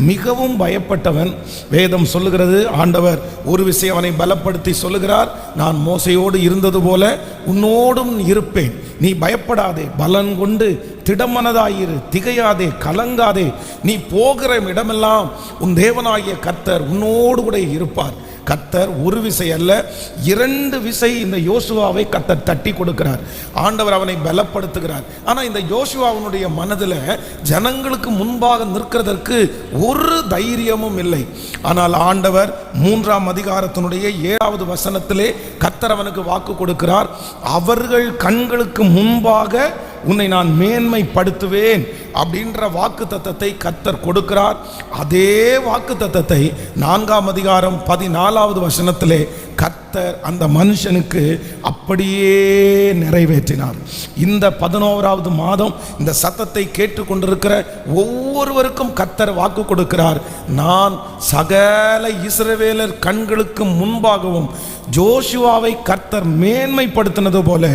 மிகவும் பயப்பட்டவன். வேதம் சொல்லுகிறது, ஆண்டவர் ஒரு விஷயம் அவனை பலப்படுத்தி சொல்லுகிறார், நான் மோசையோடு இருந்தது போல உன்னோடும் இருப்பேன், நீ பயப்படாதே, பலன் கொண்டு திடமனதாயிரு, திகையாதே, கலங்காதே, நீ போகிற இடமெல்லாம் உன் தேவனாகிய கர்த்தர் உன்னோடு கூட இருப்பார். கர்த்தர் ஒரு விசை அல்ல, 2 விசை இந்த யோசுவாவை கர்த்தர் தட்டி கொடுக்கிறார். ஆண்டவர் அவனை பலப்படுத்துகிறார். ஆனால் இந்த யோசுவாவினுடைய மனதில் ஜனங்களுக்கு முன்பாக நிற்கிறதற்கு ஒரு தைரியமும் இல்லை. ஆனால் ஆண்டவர் 3ஆம் அதிகாரத்தினுடைய 7வது வசனத்திலே கர்த்தர் அவனுக்கு வாக்கு கொடுக்கிறார். அவர்கள் கண்களுக்கு முன்பாக உன்னை நான் மேன்மைப்படுத்துவேன் அப்படின்ற வாக்கு தத்தத்தை கர்த்தர் கொடுக்கிறார். அதே வாக்கு தத்தத்தை 4ஆம் அதிகாரம் 14வது வசனத்திலே கர்த்தர் அந்த மனுஷனுக்கு அப்படியே நிறைவேற்றினார். இந்த 11வது மாதம் இந்த சத்தத்தை கேட்டுக்கொண்டிருக்கிற ஒவ்வொருவருக்கும் கர்த்தர் வாக்கு கொடுக்கிறார். நான் சகல இஸ்ரவேலர் கண்களுக்கு முன்பாகவும் ஜோஷுவாவை கர்த்தர் மேன்மைப்படுத்தினது போல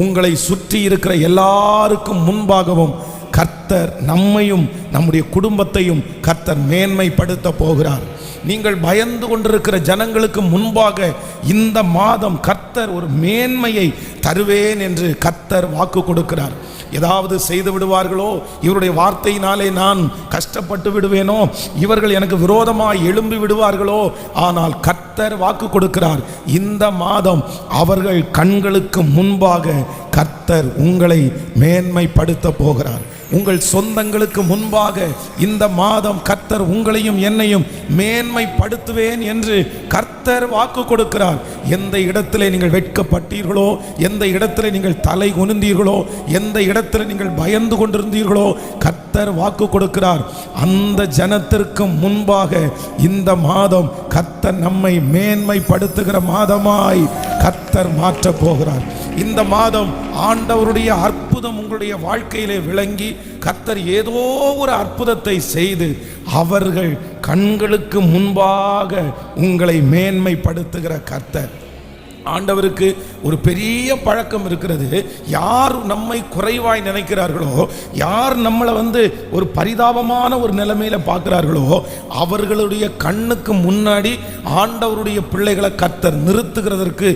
உங்களை சுற்றி இருக்கிற எல்லாருக்கும் முன்பாகவும் கர்த்தர் நம்மையும் நம்முடைய குடும்பத்தையும் கர்த்தர் மேன்மைப்படுத்த போகிறார். நீங்கள் பயந்து கொண்டிருக்கிற ஜனங்களுக்கு முன்பாக இந்த மாதம் கர்த்தர் ஒரு மேன்மையை தருவேன் என்று கர்த்தர் வாக்கு கொடுக்கிறார். ஏதாவது செய்து விடுவார்களோ, இவருடைய வார்த்தையினாலே நான் கஷ்டப்பட்டு விடுவேனோ, இவர்கள் எனக்கு விரோதமாய் எழும்பி விடுவார்களோ, ஆனால் கர்த்தர் வாக்கு கொடுக்கிறார், இந்த மாதம் அவர்கள் கண்களுக்கு முன்பாக கர்த்தர் உங்களை மேன்மைப்படுத்த போகிறார். உங்கள் சொந்தங்களுக்கு முன்பாக இந்த மாதம் கர்த்தர் உங்களையும் என்னையும் மேன்மைப்படுத்துவேன் என்று கர்த்தர் வாக்கு கொடுக்கிறார். எந்த இடத்திலே நீங்கள் வெட்கப்பட்டீர்களோ, எந்த இடத்திலே நீங்கள் தலை குனிந்தீர்களோ, எந்த இடத்திலே நீங்கள் பயந்து கொண்டிருந்தீர்களோ, கர்த்தர் கர்த்தர் வாக்கு கொடுக்கிறார். அந்த ஜனத்திற்கு முன்பாக இந்த மாதம் கர்த்தர் நம்மை மேன்மைப்படுத்துகிற மாதமாய் கர்த்தர் மாற்ற போகிறார். இந்த மாதம் ஆண்டவருடைய அற்புதம் உங்களுடைய வாழ்க்கையிலே விளங்கி கர்த்தர் ஏதோ ஒரு அற்புதத்தை செய்து அவர்கள் கண்களுக்கு முன்பாக உங்களை மேன்மைப்படுத்துகிற கர்த்தர். ஆண்டவருக்கு ஒரு பெரிய பழக்கம் இருக்கிறது. யார் நம்மை குறைவாய் நினைக்கிறார்களோ, யார் நம்மளை ஒரு பரிதாபமான ஒரு நிலைமையில பார்க்கிறார்களோ, அவர்களுடைய கண்ணுக்கு முன்னாடி ஆண்டவருடைய பிள்ளைகளை கர்த்தர் நிறுத்துகிறதற்கு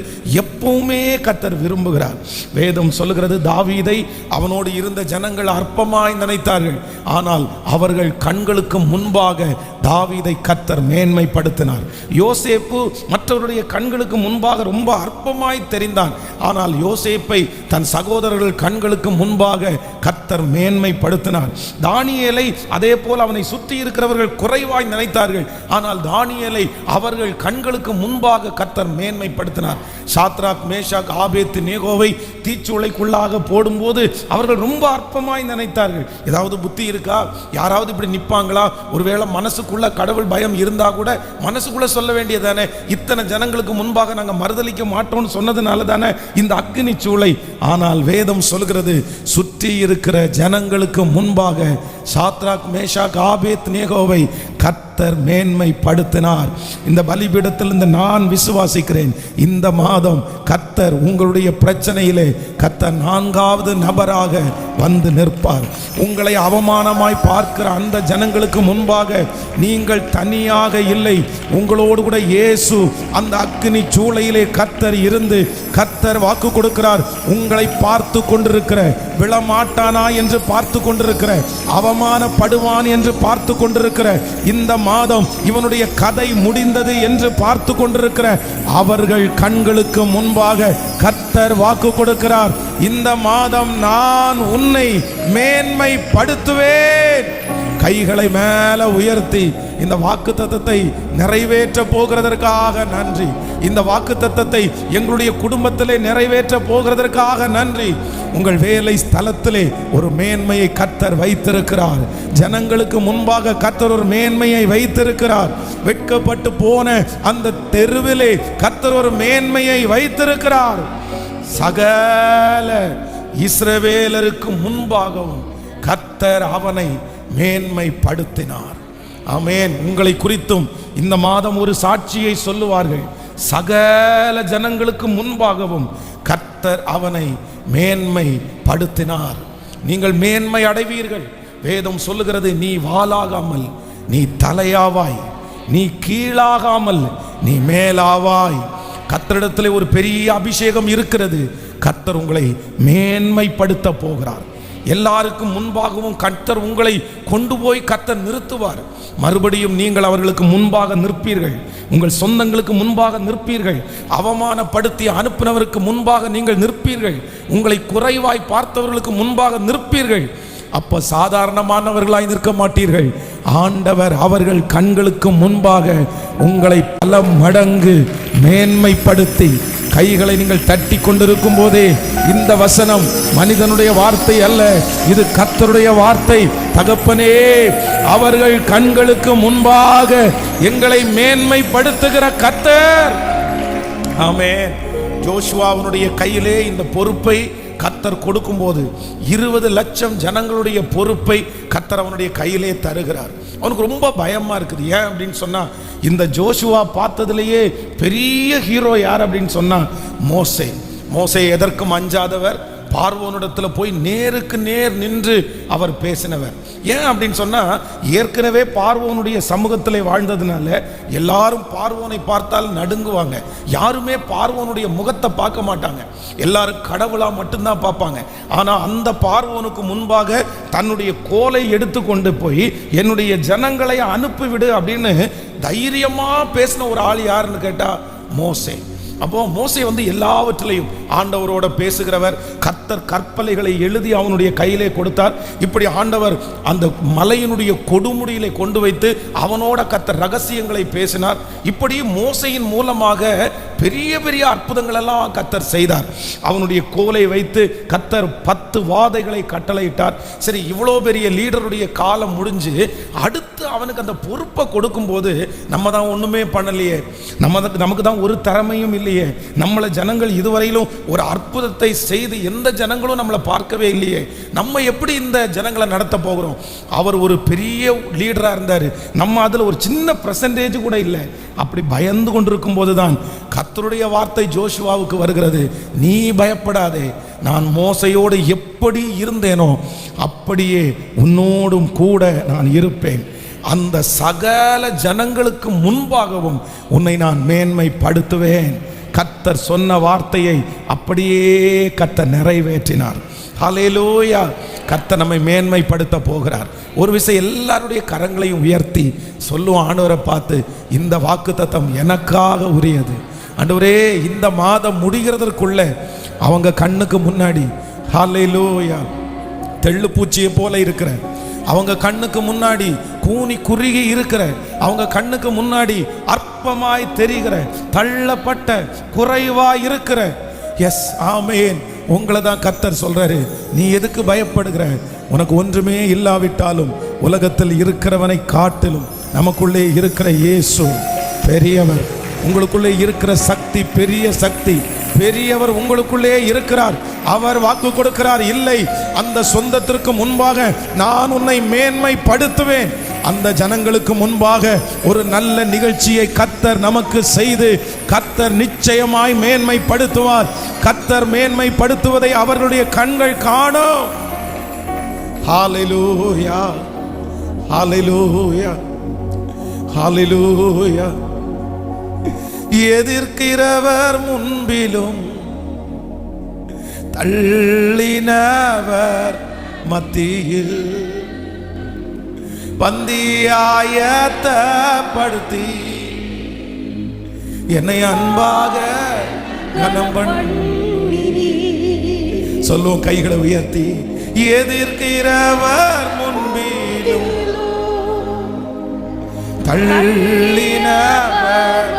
எப்பவுமே கர்த்தர் விரும்புகிறார். வேதம் சொல்லுகிறது, தாவீதை அவனோடு இருந்த ஜனங்கள் அற்பமாய் நினைத்தார்கள், ஆனால் அவர்கள் கண்களுக்கு முன்பாக தாவீதை கர்த்தர் மேன்மைப்படுத்தினார். யோசேப்பு மற்றவருடைய கண்களுக்கு முன்பாக ரொம்ப அற்பமாய் தெரிந்தான், ஆனால் யோசேப்பை தன் சகோதரர்கள் கண்களுக்கு முன்பாக கர்த்தர் மேன்மைப்படுத்தினார். தானியேலை அதே போல் அவனை சுற்றி இருக்கிறவர்கள் குறைவாய் நினைத்தார்கள், ஆனால் தானியேலை அவர்கள் கண்களுக்கு முன்பாக கர்த்தர் மேன்மைப்படுத்தினார். சாத்ராக், மேஷாக், ஆபேத் நேகோவை தீச்சூளைக்குள்ளாக போடும்போது அவர்கள் ரொம்ப அற்பமாய் நினைத்தார்கள். ஏதாவது புத்தி இருக்கா? யாராவது இப்படி நிற்பாங்களா? ஒருவேளை மனசுக்குள்ள கடவுள் பயம் இருந்தா கூட மனசுக்குள்ள சொல்ல வேண்டியதானே, இத்தனை ஜனங்களுக்கு முன்பாக நாங்கள் மறுதலிக்க மாட்டோம்னு சொன்னதுனால தானே இந்த அக்கினி சூளை. ஆனால் வேதம் சொல்கிறது, சுற்றி இருக்கிற ஜனங்களுக்கு முன்பாக சாத்ராக், மேஷாக், ஆபேத் நேகோவை கர்த்தர் மேன்மைப்படுத்தினார். இந்த பலிபீடத்திலிருந்து நான் விசுவாசிக்கிறேன், இந்த மாதம் கர்த்தர் உங்களுடைய பிரச்சனையிலே கர்த்தர் 4வது நபராக வந்து நிற்பார். உங்களை அவமானமாய் பார்க்கிற அந்த ஜனங்களுக்கு முன்பாக நீங்கள் தனியாக இல்லை, உங்களோடு கூட இயேசு அந்த அக்கினி சூளையிலே கர்த்தர் இருந்து கர்த்தர் வாக்கு கொடுக்கிறார். உங்களை பார்த்து கொண்டிருக்கிற, விழமாட்டானா என்று பார்த்து கொண்டிருக்கிற, அவமானப்படுவான் என்று பார்த்து கொண்டிருக்கிற, இந்த மாதம் இவனுடைய கதை முடிந்தது என்று பார்த்து கொண்டிருக்கிற அவர்கள் கண்களுக்கு முன்பாக கர்த்தர் வாக்கு கொடுக்கிறார். இந்த மாதம் நான் உன்னை மேன்மைப்படுத்துவேன். கைகளை மேல உயர்த்தி இந்த வாக்குத்தத்தத்தை நிறைவேற்ற போகிறதற்காக நன்றி. இந்த வாக்குத்தத்தத்தை எங்களுடைய குடும்பத்திலே நிறைவேற்ற போகிறதற்காக நன்றி. உங்கள் வேலை ஸ்தலத்திலே ஒரு மேன்மையை கர்த்தர் வைத்திருக்கிறார். ஜனங்களுக்கு முன்பாக கர்த்தர் ஒரு மேன்மையை வைத்திருக்கிறார். வெட்கப்பட்டு போன அந்த தெருவிலே கர்த்தர் ஒரு மேன்மையை வைத்திருக்கிறார். சகல இஸ்ரவேலருக்கு முன்பாகவும் கர்த்தர் அவனை மேன்மைப்படுத்தினார். ஆமென். உங்களை குறித்தும் இந்த மாதம் ஒரு சாட்சியை சொல்லுவார்கள். சகல ஜனங்களுக்கு முன்பாகவும் கர்த்தர் அவனை மேன்மைப்படுத்தினார். நீங்கள் மேன்மை அடைவீர்கள். வேதம் சொல்லுகிறது, நீ வாளாகாமல் நீ தலையாவாய், நீ கீழாகாமல் நீ மேலாவாய். கர்த்தரிடத்தில் ஒரு பெரிய அபிஷேகம் இருக்கிறது. கர்த்தர் உங்களை மேன்மைப்படுத்த போகிறார். எல்லாருக்கும் முன்பாகவும் கர்த்தர் உங்களை கொண்டு போய் கர்த்தர் நிறுத்துவார். மறுபடியும் நீங்கள் அவர்களுக்கு முன்பாக நிற்பீர்கள். உங்கள் சொந்தங்களுக்கு முன்பாக நிற்பீர்கள். அவமானப்படுத்தி அனுப்பினவருக்கு முன்பாக நீங்கள் நிற்பீர்கள். உங்களை குறைவாய் பார்த்தவர்களுக்கு முன்பாக நிற்பீர்கள். அப்ப சாதாரணமானவர்களாய் நிற்க மாட்டீர்கள். ஆண்டவர் அவர்கள் கண்களுக்கு முன்பாக உங்களை பல மடங்கு மேன்மைப்படுத்தி, கைகளை நீங்கள் தட்டி கொண்டிருக்கும் போதே, இந்த வசனம் மனிதனுடைய வார்த்தை அல்ல, இது கர்த்தருடைய வார்த்தை. தகப்பனே, அவர்கள் கண்களுக்கு முன்பாக எங்களை மேன்மைப்படுத்துகிற கர்த்தர். ஆமென். ஜோஷுவாவுடைய கையிலே இந்த பொறுப்பை கர்த்தர் கொடுக்கும்போது 20 லட்சம் ஜனங்களுடைய பொறுப்பை கர்த்தர் அவனுடைய கையிலே தருகிறார். அவனுக்கு ரொம்ப பயமா இருக்குது. ஏன் அப்படின்னு சொன்னா, இந்த ஜோஷுவா பார்த்ததுலேயே பெரிய ஹீரோ யார் அப்படின்னு சொன்னா மோசே. மோசே எதற்கும் அஞ்சாதவர், பார்வோனிடத்தில் போய் நேருக்கு நேர் நின்று அவர் பேசினவர். ஏன் அப்படின்னு சொன்னா, ஏற்கனவே பார்வோனுடைய சமூகத்திலே வாழ்ந்ததுனால எல்லாரும் பார்வோனை பார்த்தால் நடுங்குவாங்க. யாருமே பார்வோனுடைய முகத்தை பார்க்க மாட்டாங்க. எல்லாரும் கடவுளா மட்டும்தான் பார்ப்பாங்க. ஆனா அந்த பார்வோனுக்கு முன்பாக தன்னுடைய கோலை எடுத்து கொண்டு போய் என்னுடைய ஜனங்களை அனுப்பிவிடு அப்படின்னு தைரியமா பேசின ஒரு ஆள் யாருன்னு கேட்டா மோசே. அப்போ மோசே எல்லாவற்றிலையும் ஆண்டவரோட பேசுகிறவர். கர்த்தர் கற்பலைகளை எழுதி அவனுடைய கையிலே கொடுத்தார். இப்படி ஆண்டவர் அந்த மலையினுடைய கொடுமுடியிலே கொண்டு வைத்து அவனோட கர்த்தர் ரகசியங்களை பேசினார். இப்படி மோசையின் மூலமாக பெரிய பெரிய அற்புதங்கள் எல்லாம் கர்த்தர் செய்தார். அவனுடைய கோலை வைத்து கர்த்தர் 10 வாதைகளை கட்டளையிட்டார். சரி, இவ்வளோ பெரிய லீடருடைய காலம் முடிஞ்சு அடுத்து அவனுக்கு அந்த பொறுப்பை கொடுக்கும்போது நம்ம தான் ஒன்றுமே பண்ணலையே, நமக்கு தான் ஒரு திறமையும் இல்லையே, நம்மளை ஜனங்கள் இதுவரையிலும் ஒரு அற்புதத்தை செய்து எந்த ஜனங்களும் நம்மளை பார்க்கவே இல்லையே, நம்ம எப்படி இந்த ஜனங்களை நடத்த போகிறோம்? அவர் ஒரு பெரிய லீடராக இருந்தார், நம்ம அதில் ஒரு சின்ன பெர்சன்டேஜ் கூட இல்லை. அப்படி பயந்து கொண்டிருக்கும் போதுதான் கர்த்தருடைய வார்த்தை ஜோஷுவாவுக்கு வருகிறது, நீ பயப்படாதே, நான் மோசையோடு எப்படி இருந்தேனோ அப்படியே உன்னோடும் கூட நான் இருப்பேன். அந்த சகல ஜனங்களுக்கு முன்பாகவும் உன்னை நான் மேன்மைப்படுத்துவேன். கர்த்தர் சொன்ன வார்த்தையை அப்படியே கர்த்தர் நிறைவேற்றினார். ஹல்லேலூயா. கர்த்தர் நம்மை மேன்மைப்படுத்த போகிறார். ஒரு விஷயம், எல்லாருடைய கரங்களையும் உயர்த்தி சொல்லுவோம், ஆண்டவரை பார்த்து, இந்த வாக்குத்தத்தம் எனக்காக உரியது. ஆண்டவரே, இந்த மாதம் முடிகிறதற்குள்ள அவங்க கண்ணுக்கு முன்னாடி ஹல்லேலூயா தெள்ளு பூச்சியை போல இருக்கிற, அவங்க கண்ணுக்கு முன்னாடி கூனி குறுகி இருக்கிற, அவங்க கண்ணுக்கு முன்னாடி அற்பமாய் தெரிகிற, தள்ளப்பட்ட, குறைவாய் இருக்கிற, எஸ் ஆமேன், உங்களை தான் கர்த்தர் சொல்றாரு, நீ எதுக்கு பயப்படுகிற? உனக்கு ஒன்றுமே இல்லாவிட்டாலும் உலகத்தில் இருக்கிறவனை காட்டிலும் நமக்குள்ளே இருக்கிற இயேசு பெரியவர். உங்களுக்குள்ளே இருக்கிற சக்தி பெரிய சக்தி, பெரியவர் உங்களுக்குள்ளே இருக்கிறார். அவர் வாக்கு கொடுக்கிறார், இல்லை, அந்த சொந்தத்திற்கு முன்பாக நான் உன்னை மேன்மைப்படுத்துவேன். அந்த ஜனங்களுக்கு முன்பாக ஒரு நல்ல நிகழ்ச்சியை கர்த்தர் நமக்கு செய்து கர்த்தர் நிச்சயமாய் மேன்மைப்படுத்துவார். கர்த்தர் மேன்மைப்படுத்துவதை அவர்களுடைய கண்கள் காணும். ஹல்லேலூயா, ஹல்லேலூயா, ஹல்லேலூயா. எதிர்க்கிறவர் முன்பிலும் தள்ளினவர் மத்தியில் பந்தியாயத்தப்படுத்தி என்னை அன்பாக கனம் பண்ணி, சொல்லுவோம் கைகளை உயர்த்தி, எதிர்க்கிறவர் முன்பிலும் தள்ளினவர்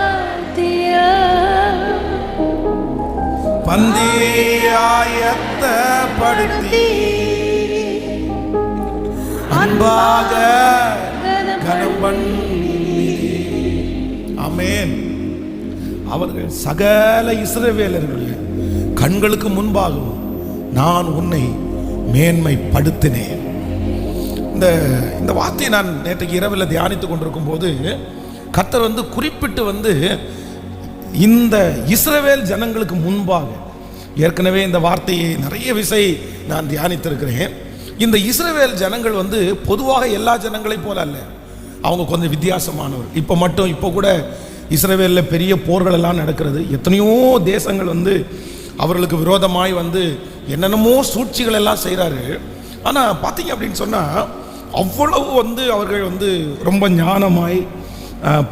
பந்தியாயத்தப்படுத்தி அன்பாக கனம் பண்ணி. ஆமென். அவர்கள் சகல இஸ்ரவேலர்களுடைய கண்களுக்கு முன்பாகவும் நான் உன்னை மேன்மைப்படுத்தினேன். இந்த வார்த்தையை நான் நேற்றைக்கு இரவில் தியானித்து கொண்டிருக்கும் போது கர்த்தர் குறிப்பிட்டு இந்த இஸ்ரவேல் ஜனங்களுக்கு முன்பாக, ஏற்கனவே இந்த வார்த்தையை நிறைய விசை நான் தியானித்திருக்கிறேன். இந்த இஸ்ரவேல் ஜனங்கள் பொதுவாக எல்லா ஜனங்களைப் போல அல்ல, அவங்க கொஞ்சம் வித்தியாசமானவர். இப்போ கூட இஸ்ரவேலில் பெரிய போர்கள் எல்லாம் நடக்கிறது. எத்தனையோ தேசங்கள் அவர்களுக்கு விரோதமாய் என்னென்னமோ சூழ்ச்சிகள் எல்லாம் செய்கிறாரு. ஆனால் பார்த்தீங்க அப்படின்னு சொன்னால் அவ்வளவு அவர்கள் ரொம்ப ஞானமாய்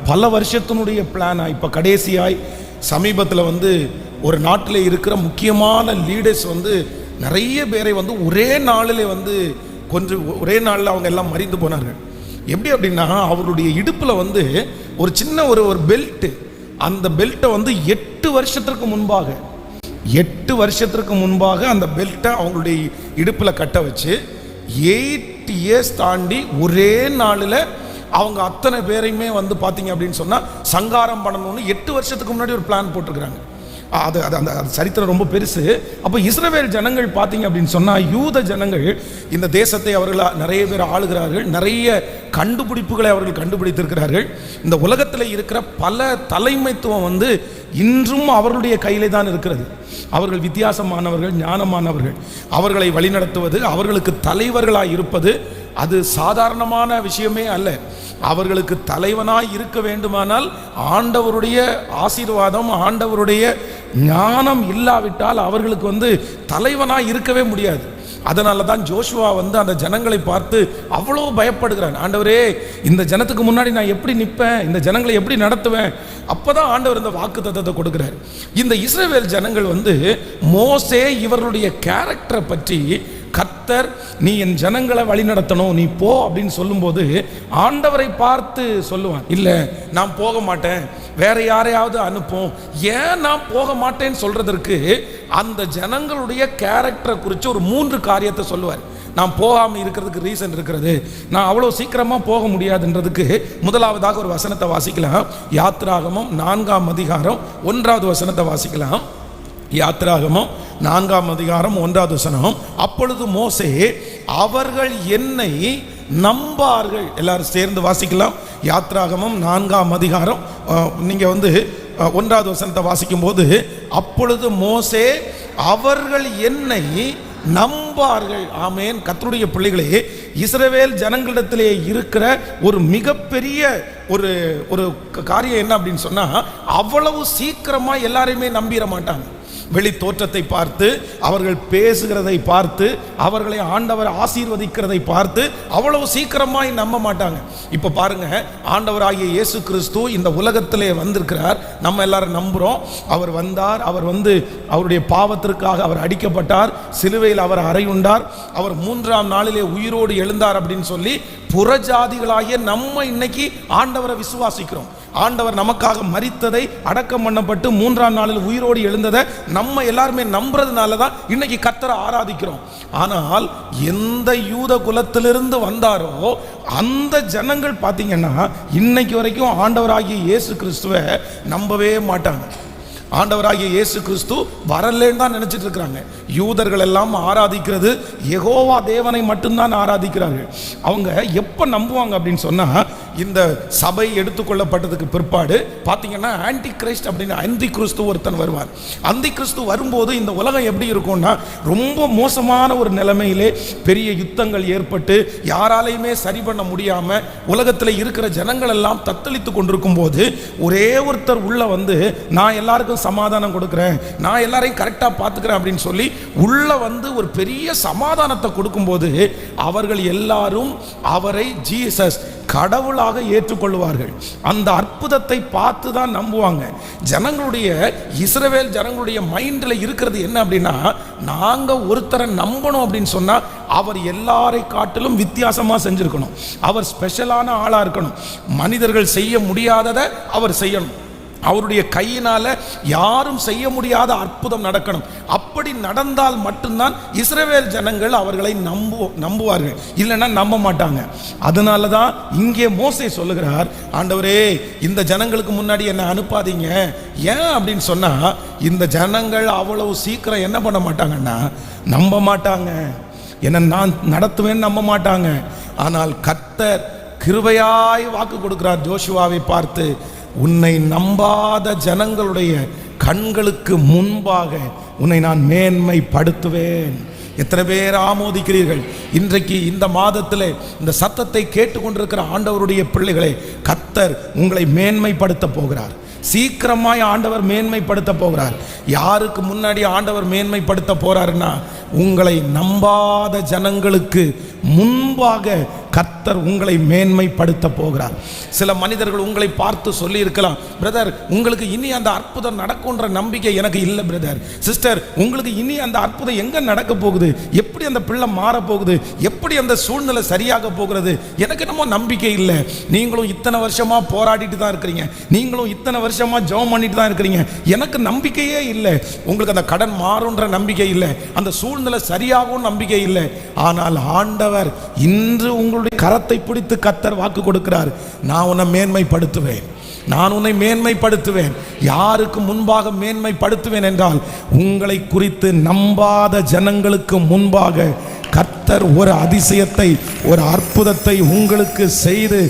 பல வருஷத்தினுடைய பிளானாக, இப்போ கடைசியாய் சமீபத்தில் ஒரு நாட்டில் இருக்கிற முக்கியமான லீடர்ஸ் நிறைய பேரை ஒரே நாளில் கொஞ்சம் ஒரே நாளில் அவங்க எல்லாம் மறிந்து போனார்கள். எப்படி அப்படின்னா, அவருடைய இடுப்பில் ஒரு சின்ன ஒரு பெல்ட்டு, அந்த பெல்ட்டை 8 வருஷத்திற்கு முன்பாக அந்த பெல்ட்டை அவங்களுடைய இடுப்பில் கட்ட வச்சு 8 இயர்ஸ் தாண்டி ஒரே நாளில் அவங்க அத்தனை பேரையுமே பார்த்தீங்க அப்படின்னு சொன்னால் சங்காரம் பண்ணணும்னு 8 வருஷத்துக்கு முன்னாடி ஒரு பிளான் போட்டிருக்கிறாங்க. அது அந்த சரித்திரம் ரொம்ப பெருசு. அப்போ இஸ்ரவேல் ஜனங்கள் பார்த்தீங்க அப்படின்னு சொன்னால், யூத ஜனங்கள் இந்த தேசத்தை அவர்கள் நிறைய பேர் ஆளுகிறார்கள், நிறைய கண்டுபிடிப்புகளை அவர்கள் கண்டுபிடித்திருக்கிறார்கள். இந்த உலகத்தில் இருக்கிற பல தலைமைத்துவம் இன்றும் அவர்களுடைய கையிலே தான் இருக்கிறது. அவர்கள் வித்தியாசமானவர்கள், ஞானமானவர்கள். அவர்களை வழிநடத்துவது, அவர்களுக்கு தலைவர்களாக இருப்பது அது சாதாரணமான விஷயமே அல்ல. அவர்களுக்கு தலைவனாய் இருக்க வேண்டுமானால் ஆண்டவருடைய ஆசீர்வாதம், ஆண்டவருடைய ஞானம் இல்லாவிட்டால் அவர்களுக்கு தலைவனாய் இருக்கவே முடியாது. அதனால தான் ஜோஷுவா அந்த ஜனங்களை பார்த்து அவ்வளோ பயப்படுகிறான். ஆண்டவரே, இந்த ஜனத்துக்கு முன்னாடி நான் எப்படி நிற்பேன், இந்த ஜனங்களை எப்படி நடத்துவேன்? அப்போதான் ஆண்டவர் இந்த வாக்குத்தத்தத்தை கொடுக்கிறார். இந்த இஸ்ரவேல் ஜனங்கள் மோசே இவர்களுடைய கேரக்டரை பற்றி கர்த்தர் நீ என் ஜனங்களை வழிநடத்தணும், நீ போ அப்படின்னு சொல்லும்போது ஆண்டவரை பார்த்து சொல்லுவான், இல்லை நான் போக மாட்டேன், வேற யாரையாவது அனுப்பும். ஏன் நான் போக மாட்டேன்னு சொல்றதற்கு அந்த ஜனங்களுடைய கேரக்டரை குறித்து ஒரு 3 காரியத்தை சொல்லுவார். நான் போகாமல் இருக்கிறதுக்கு ரீசன் இருக்கிறது, நான் அவ்வளோ சீக்கிரமாக போக முடியாதுன்றதுக்கு முதலாவதாக ஒரு வசனத்தை வாசிக்கலாம். யாத்திராகமம் 4ஆம் அதிகாரம் 1வது வசனத்தை வாசிக்கலாம். யாத்திராகமம் 4ஆம் அதிகாரம் 1வது வசனம். அப்பொழுது மோசே, அவர்கள் என்னை நம்பார்கள். எல்லாரும் சேர்ந்து வாசிக்கலாம். யாத்திராகமம் 4ஆம் அதிகாரம் நீங்கள் 1வது வசனத்தை வாசிக்கும் போது, அப்பொழுது மோசே அவர்கள் என்னை நம்பார்கள். ஆமேன். கர்த்தருடைய பிள்ளைகளே, இஸ்ரவேல் ஜனங்களிடத்திலே இருக்கிற ஒரு மிகப்பெரிய ஒரு காரியம் என்ன அப்படின்னு சொன்னா, அவ்வளவு சீக்கிரமா எல்லாரையுமே நம்பிட மாட்டாங்க. வெளி தோற்றத்தை பார்த்து, அவர்கள் பேசுகிறதை பார்த்து, அவர்களை ஆண்டவர் ஆசீர்வதிக்கிறதை பார்த்து அவ்வளவு சீக்கிரமாய் நம்ப மாட்டாங்க. இப்ப பாருங்க, ஆண்டவராகிய இயேசு கிறிஸ்து இந்த உலகத்திலே வந்திருக்கிறார். நம்ம எல்லாரும் நம்புறோம். அவர் வந்தார், அவர் அவருடைய பாவத்திற்காக அவர் அடிக்கப்பட்டார், சிலுவையில் அவர் அறையுண்டார், அவர் 3ஆம் நாளிலே உயிரோடு எழுந்தார் அப்படின்னு சொல்லி புறஜாதிகளாகிய நம்ம இன்னைக்கு ஆண்டவரை விசுவாசிக்கிறோம். ஆண்டவர் நமக்காக மரித்ததை, அடக்கம் பண்ணப்பட்டு 3ஆம் நாளில் உயிரோடு எழுந்ததை நம்ம எல்லாருமே நம்புறதுனால தான் இன்னைக்கு கர்த்தரை ஆராதிக்கிறோம். ஆனால் எந்த யூத குலத்திலிருந்து வந்தாரோ அந்த ஜனங்கள் பார்த்தீங்கன்னா இன்னைக்கு வரைக்கும் ஆண்டவராகிய இயேசு கிறிஸ்துவை நம்பவே மாட்டாங்க. ஆண்டவராகிய இயேசு கிறிஸ்து வரலன்னு தான் நினைச்சிட்டு இருக்கிறாங்க. யூதர்கள் எல்லாம் ஆராதிக்கிறது யெகோவா தேவனை மட்டும்தான் ஆராதிக்கிறார்கள். அவங்க எப்போ நம்புவாங்க அப்படின்னு சொன்னா, இந்த சபை எடுத்துக்கொள்ளப்பட்டதுக்கு பிற்பாடு பார்த்தீங்கன்னா ஆன்டி கிரைஸ்ட் அப்படின்னு அந்தி கிறிஸ்து ஒருத்தன் வருவார். அந்தி கிறிஸ்து வரும்போது இந்த உலகம் எப்படி இருக்கும்னா, ரொம்ப மோசமான ஒரு நிலைமையிலே பெரிய யுத்தங்கள் ஏற்பட்டு யாராலையுமே சரி பண்ண முடியாம உலகத்தில் இருக்கிற ஜனங்கள் எல்லாம் தத்தளித்து கொண்டிருக்கும் போது ஒரே ஒருத்தர் உள்ள நான் எல்லாருக்கும் சமாதானம் கொடுக்கிறேன், நான் எல்லாரையும் கரெக்டா பார்த்துக்கிறேன் அப்படின்னு சொல்லி உள்ள ஒரு பெரிய சமாதானத்தை கொடுக்கும்போது அவர்கள் எல்லாரும் அவரை ஜீசஸ் கடவுளாக ஏற்றுக்கொள்வார்கள். அந்த அற்புதத்தை பார்த்து தான் நம்புவாங்க. இஸ்ரவேல் ஜனங்களுடைய மைண்ட்ல இருக்கிறது என்ன அப்படின்னா, நாங்க ஒருத்தரை நம்பணும் அப்படின்னு சொன்னா அவர் எல்லாரை காட்டிலும் வித்தியாசமா செஞ்சிருக்கணும், அவர் ஸ்பெஷலான ஆளா இருக்கணும், மனிதர்கள் செய்ய முடியாததை அவர் செய்யணும், அவருடைய கையினால யாரும் செய்ய முடியாத அற்புதம் நடக்கணும். அப்படி நடந்தால் மட்டும்தான் இஸ்ரவேல் ஜனங்கள் அவர்களை நம்புவார்கள், இல்லைன்னா நம்ப மாட்டாங்க. அதனால தான் இங்கே மோசே சொல்லுகிறார், ஆண்டவரே இந்த ஜனங்களுக்கு முன்னாடி என்ன அனுப்பாதீங்க. ஏன் அப்படின்னு சொன்னா, இந்த ஜனங்கள் அவ்வளவு சீக்கிரம் என்ன பண்ண மாட்டாங்கன்னா, நம்ப மாட்டாங்க, என்ன நான் நடத்துவேன்னு நம்ப மாட்டாங்க. ஆனால் கர்த்தர் கிருபையாய் வாக்கு கொடுக்கிறார் ஜோஷுவாவை பார்த்து, உன்னை நம்பாத ஜனங்களுடைய கண்களுக்கு முன்பாக உன்னை நான் மேன்மைப்படுத்துவேன். எத்தனை பேர் ஆமோதிக்கிறீர்கள்? இன்றைக்கு இந்த மாதத்தில் இந்த சத்தத்தை கேட்டுக்கொண்டிருக்கிற ஆண்டவருடைய பிள்ளைகளே, கர்த்தர் உங்களை மேன்மைப்படுத்த போகிறார். சீக்கிரமாய் ஆண்டவர் மேன்மைப்படுத்த போகிறார். யாருக்கு முன்னாடி ஆண்டவர் மேன்மைப்படுத்த போறாருன்னா, உங்களை நம்பாத ஜனங்களுக்கு முன்பாக கர்த்தர் உங்களை மேன்மைப்படுத்த போகிறார். சில மனிதர்கள் உங்களை பார்த்து சொல்லி இருக்கலாம், பிரதர் உங்களுக்கு இனி அந்த அற்புதம் நடக்கும்ன்ற நம்பிக்கை எனக்கு இல்லை பிரதர். சிஸ்டர் உங்களுக்கு இனி அந்த அற்புதம் எங்க நடக்க போகுது, எப்படி அந்த பிள்ளை மாற போகுது, எப்படி அந்த சூழ்நிலை சரியாக போகிறது, எனக்கு என்னமோ நம்பிக்கை இல்லை. நீங்களும் இத்தனை வருஷமா போராடிட்டு தான் இருக்கிறீங்க, நீங்களும் இத்தனை வருஷமா ஜெபம் பண்ணிட்டு தான் இருக்கிறீங்க, எனக்கு நம்பிக்கையே இல்லை. உங்களுக்கு அந்த கடன் மாறும்ன்ற நம்பிக்கை இல்லை, அந்த சூழ்நிலை சரியாகும் நம்பிக்கை இல்லை. ஆனால் ஆண்டவர் இன்று உங்களுடைய கரத்தை பிடித்து கர்த்தர் வாக்கு கொடுக்கிறார், நான் உன்னை மேன்மைப்படுத்துவேன், நான் உன்னை மேன்மைப்படுத்துவேன். யாருக்கு முன்பாக மேன்மைப்படுத்துவேன் என்றால், உங்களை குறித்து நம்பாத ஜனங்களுக்கு முன்பாக கர்த்தர் ஒரு அதிசயத்தை, ஒரு அற்புதத்தை உங்களுக்கு செய்து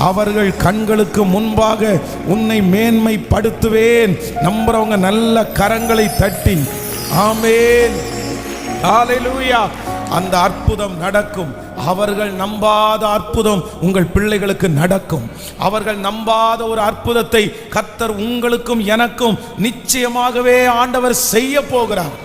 அவர்கள் கண்களுக்கு முன்பாக உன்னை மேன்மைப்படுத்துவேன். நம்புறவங்க நல்ல கரங்களை தட்டி ஆமென், ஹல்லேலூயா. அந்த அற்புதம் நடக்கும். அவர்கள் நம்பாத அற்புதம் உங்கள் பிள்ளைகளுக்கு நடக்கும். அவர்கள் நம்பாத ஒரு அற்புதத்தை கர்த்தர் உங்களுக்கும் எனக்கும் நிச்சயமாகவே ஆண்டவர் செய்ய போகிறார்.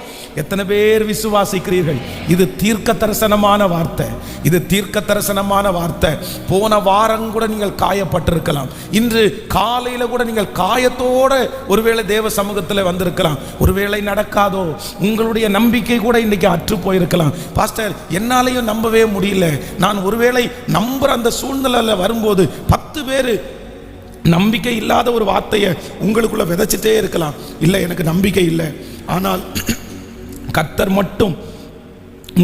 எத்தனை பேர் விசுவாசிக்கிறீர்கள்? இது தீர்க்க தரிசனமான வார்த்தை, இது தீர்க்க தரிசனமான வார்த்தை. போன வாரம் கூட நீங்கள் காயப்பட்டிருக்கலாம், இன்று காலையில கூட நீங்கள் காயத்தோட ஒருவேளை தேவ சமூகத்தில் வந்திருக்கலாம். ஒருவேளை நடக்காதோ, உங்களுடைய நம்பிக்கை கூட இன்னைக்கு அற்று போயிருக்கலாம். பாஸ்டர், என்னாலையும் நம்பவே முடியல, நான் ஒருவேளை நம்புற அந்த சூழ்நிலையில வரும்போது 10 பேர் நம்பிக்கை இல்லாத ஒரு வார்த்தையை உங்களுக்குள்ள விதைச்சிட்டே இருக்கலாம். இல்லை, எனக்கு நம்பிக்கை இல்லை. ஆனால் கர்த்தர் மட்டும்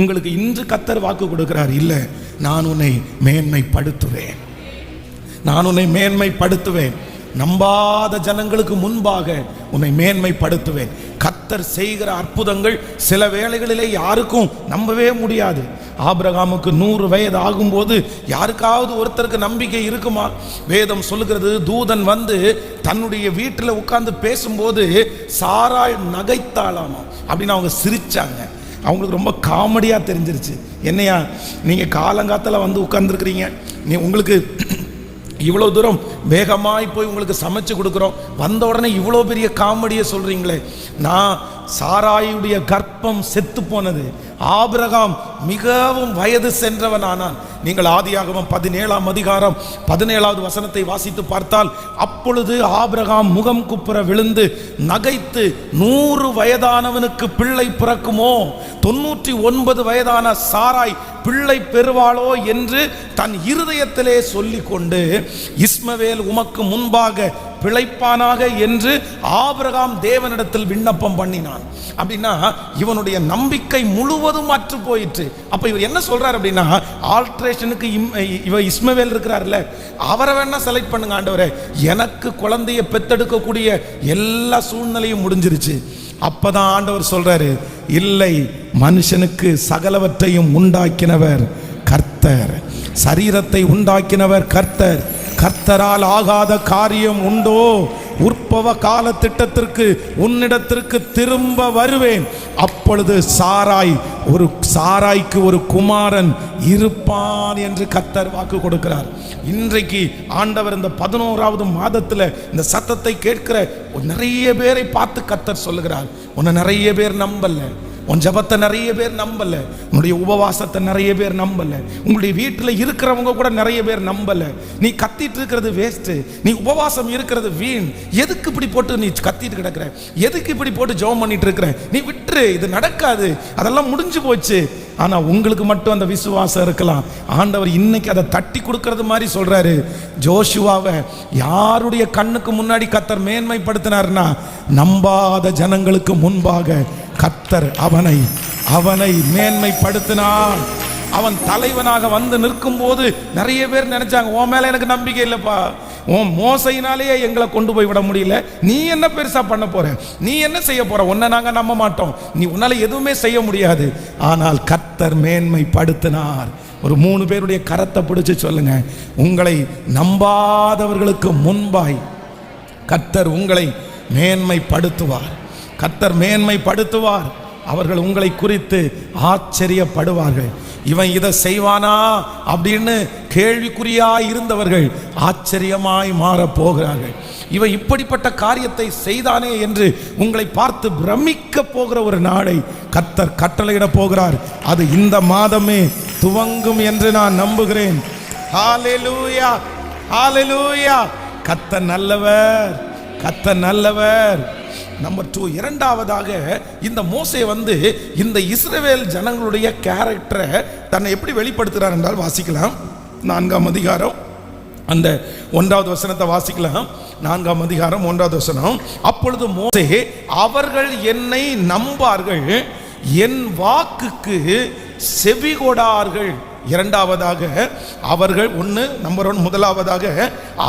உங்களுக்கு இன்று கர்த்தர் வாக்கு கொடுக்கிறார், இல்லை, நான் உன்னை மேன்மைப்படுத்துவேன், நான் உன்னை மேன்மைப்படுத்துவேன், நம்பாத ஜனங்களுக்கு முன்பாக உன்னை மேன்மைப்படுத்துவேன். கர்த்தர் செய்கிற அற்புதங்கள் சில வேளைகளிலே யாருக்கும் நம்பவே முடியாது. ஆபிரகாமுக்கு 100 வயது ஆகும்போது யாருக்காவது ஒருத்தருக்கு நம்பிக்கை இருக்குமா? வேதம் சொல்லுகிறது, தூதன் வந்து தன்னுடைய வீட்டில் உட்கார்ந்து பேசும்போது சாராள் நகைத்தாளாமா அப்படின்னு அவங்க சிரிச்சாங்க. அவங்களுக்கு ரொம்ப காமெடியாக தெரிஞ்சிருச்சு. என்னையா நீங்கள் காலங்காத்தில் வந்து உட்கார்ந்துருக்கிறீங்க, உங்களுக்கு இவ்வளோ தூரம் வேகமாய் போய் உங்களுக்கு சமைச்சு கொடுக்குறோம், வந்த உடனே இவ்வளோ பெரிய காமெடியை சொல்கிறீங்களே. நான் சாராயுடைய கர்ப்பம் செத்து போனது, ஆபிரகாம் மிகவும் வயது சென்றவன் ஆனான். நீங்கள் ஆதியாகமம் 17ஆம் அதிகாரம் 17வது வசனத்தை வாசித்து பார்த்தால், அப்பொழுது ஆபிரகாம் முகம் குப்புற விழுந்து நகைத்து, 100 வயதானவனுக்கு பிள்ளை பிறக்குமோ, 99 வயதான சாராய் பிள்ளை பெறுவாளோ என்று தன் இருதயத்திலே சொல்லிக் கொண்டு, இஸ்மவேல் உமக்கு முன்பாக பிழைப்பானாக என்று ஆபிரகாம் தேவனிடத்தில் விண்ணப்பம் பண்ணினான். அப்படின்னா இவனுடைய நம்பிக்கை முழுவதும் அற்று போயிற்று. அப்ப இவர் என்ன சொல்றாரு அப்படின்னா, ஆல்ட்ரேஷனுக்கு இவ இஸ்மவேல் இருக்கிறார்ல, அவரை வேணா செலக்ட் பண்ணுங்க ஆண்டவரே, எனக்கு குழந்தைய பெத்தெடுக்கக்கூடிய எல்லா சூழ்நிலையும் முடிஞ்சிருச்சு. அப்பதான் ஆண்டவர் சொல்றாரு, இல்லை, மனுஷனுக்கு சகலவற்றையும் உண்டாக்கினவர் கர்த்தர், சரீரத்தை உண்டாக்கினவர் கர்த்தர், கர்த்தரால் ஆகாத காரியம் உண்டோ? உற்பவ கால திட்டத்திற்கு உன்னிடத்திற்கு திரும்ப வருவேன், அப்பொழுது சாராய்க்கு ஒரு குமாரன் இருப்பான் என்று கர்த்தர் வாக்கு கொடுக்கிறார். இன்றைக்கு ஆண்டவர் இந்த 11வது மாதத்தில் இந்த சத்தத்தை கேட்கிற நிறைய பேரை பார்த்து கர்த்தர் சொல்லுகிறார், உன்னை நிறைய பேர் நம்பல, உன் ஜபத்தை நிறைய பேர் நம்பல, உன்னுடைய உபவாசத்தை நிறைய பேர் நம்பல, உங்களுடைய வீட்டில் இருக்கிறவங்க கூட நிறைய பேர் நம்பல. நீ கத்திட்டு இருக்கிறது வேஸ்ட், நீ உபவாசம் இருக்கிறது வீண், எதுக்கு இப்படி போட்டு நீ கத்திட்டு கிடக்கிற, எதுக்கு இப்படி போட்டு ஜெபம் பண்ணிட்டு இருக்கிற, நீ விட்டுரு, இது நடக்காது, அதெல்லாம் முடிஞ்சு போச்சு. ஆனா உங்களுக்கு மட்டும் அந்த விசுவாசம் இருக்கலாம். ஆண்டவர் இன்னைக்கு அதை தட்டி கொடுக்கறது மாதிரி சொல்றாரு. ஜோஷுவாவை யாருடைய கண்ணுக்கு முன்னாடி கர்த்தர் மேன்மைப்படுத்தினார்னா, நம்பாத ஜனங்களுக்கு முன்பாக கர்த்தர் அவனை மேன்மைப்படுத்தினார். அவன் தலைவனாக வந்து நிற்கும் போது நிறைய பேர் நினைச்சாங்க, உன் மேல எனக்கு நம்பிக்கை இல்லப்பா, உன் மோசையினாலேயே எங்களை கொண்டு போய் விட முடியல, நீ என்ன பெருசா பண்ண போற, நீ என்ன செய்ய போற, உன்னை நாங்க நம்ப மாட்டோம், நீ உன்னால எதுவுமே செய்ய முடியாது. ஆனால் கர்த்தர் மேன்மைப்படுத்தினார். ஒரு 3 பேருடைய கரத்தை பிடிச்சு சொல்லுங்க, உங்களை நம்பாதவர்களுக்கு முன்பாய் கர்த்தர் உங்களை மேன்மைப்படுத்துவார், கர்த்தர் மேன்மைப்படுத்துவார். அவர்கள் உங்களை குறித்து ஆச்சரியப்படுவார்கள். இவன் இதை செய்வானா அப்படின்னு கேள்விக்குறியாய் இருந்தவர்கள் ஆச்சரியமாய் மாற போகிறார்கள். இவன் இப்படிப்பட்ட காரியத்தை செய்தானே என்று உங்களை பார்த்து பிரமிக்க போகிற ஒரு நாளை கர்த்தர் கட்டளையிட போகிறார். அது இந்த மாதமே துவங்கும் என்று நான் நம்புகிறேன். ஹல்லேலூயா, ஹல்லேலூயா. கர்த்தர் நல்லவர், கர்த்தர் நல்லவர். நம்பர் 2, இரண்டாவதாக இந்த மோசே வந்து இந்த இஸ்ரவேல் ஜனங்களுடைய கேரக்டரை தன்னை எப்படி வெளிப்படுத்துகிறார் என்றால் வாசிக்கலாம். 4ஆம் அதிகாரம் அந்த 1வது வசனத்தை வாசிக்கலாம். 4ஆம் அதிகாரம் 1வது வசனம். அப்பொழுது மோசே, அவர்கள் என்னை நம்பார்கள், என் வாக்குக்கு செவிகொடார்கள். இரண்டாவதாக அவர்கள் நம்பர் 1 முதலாவதாக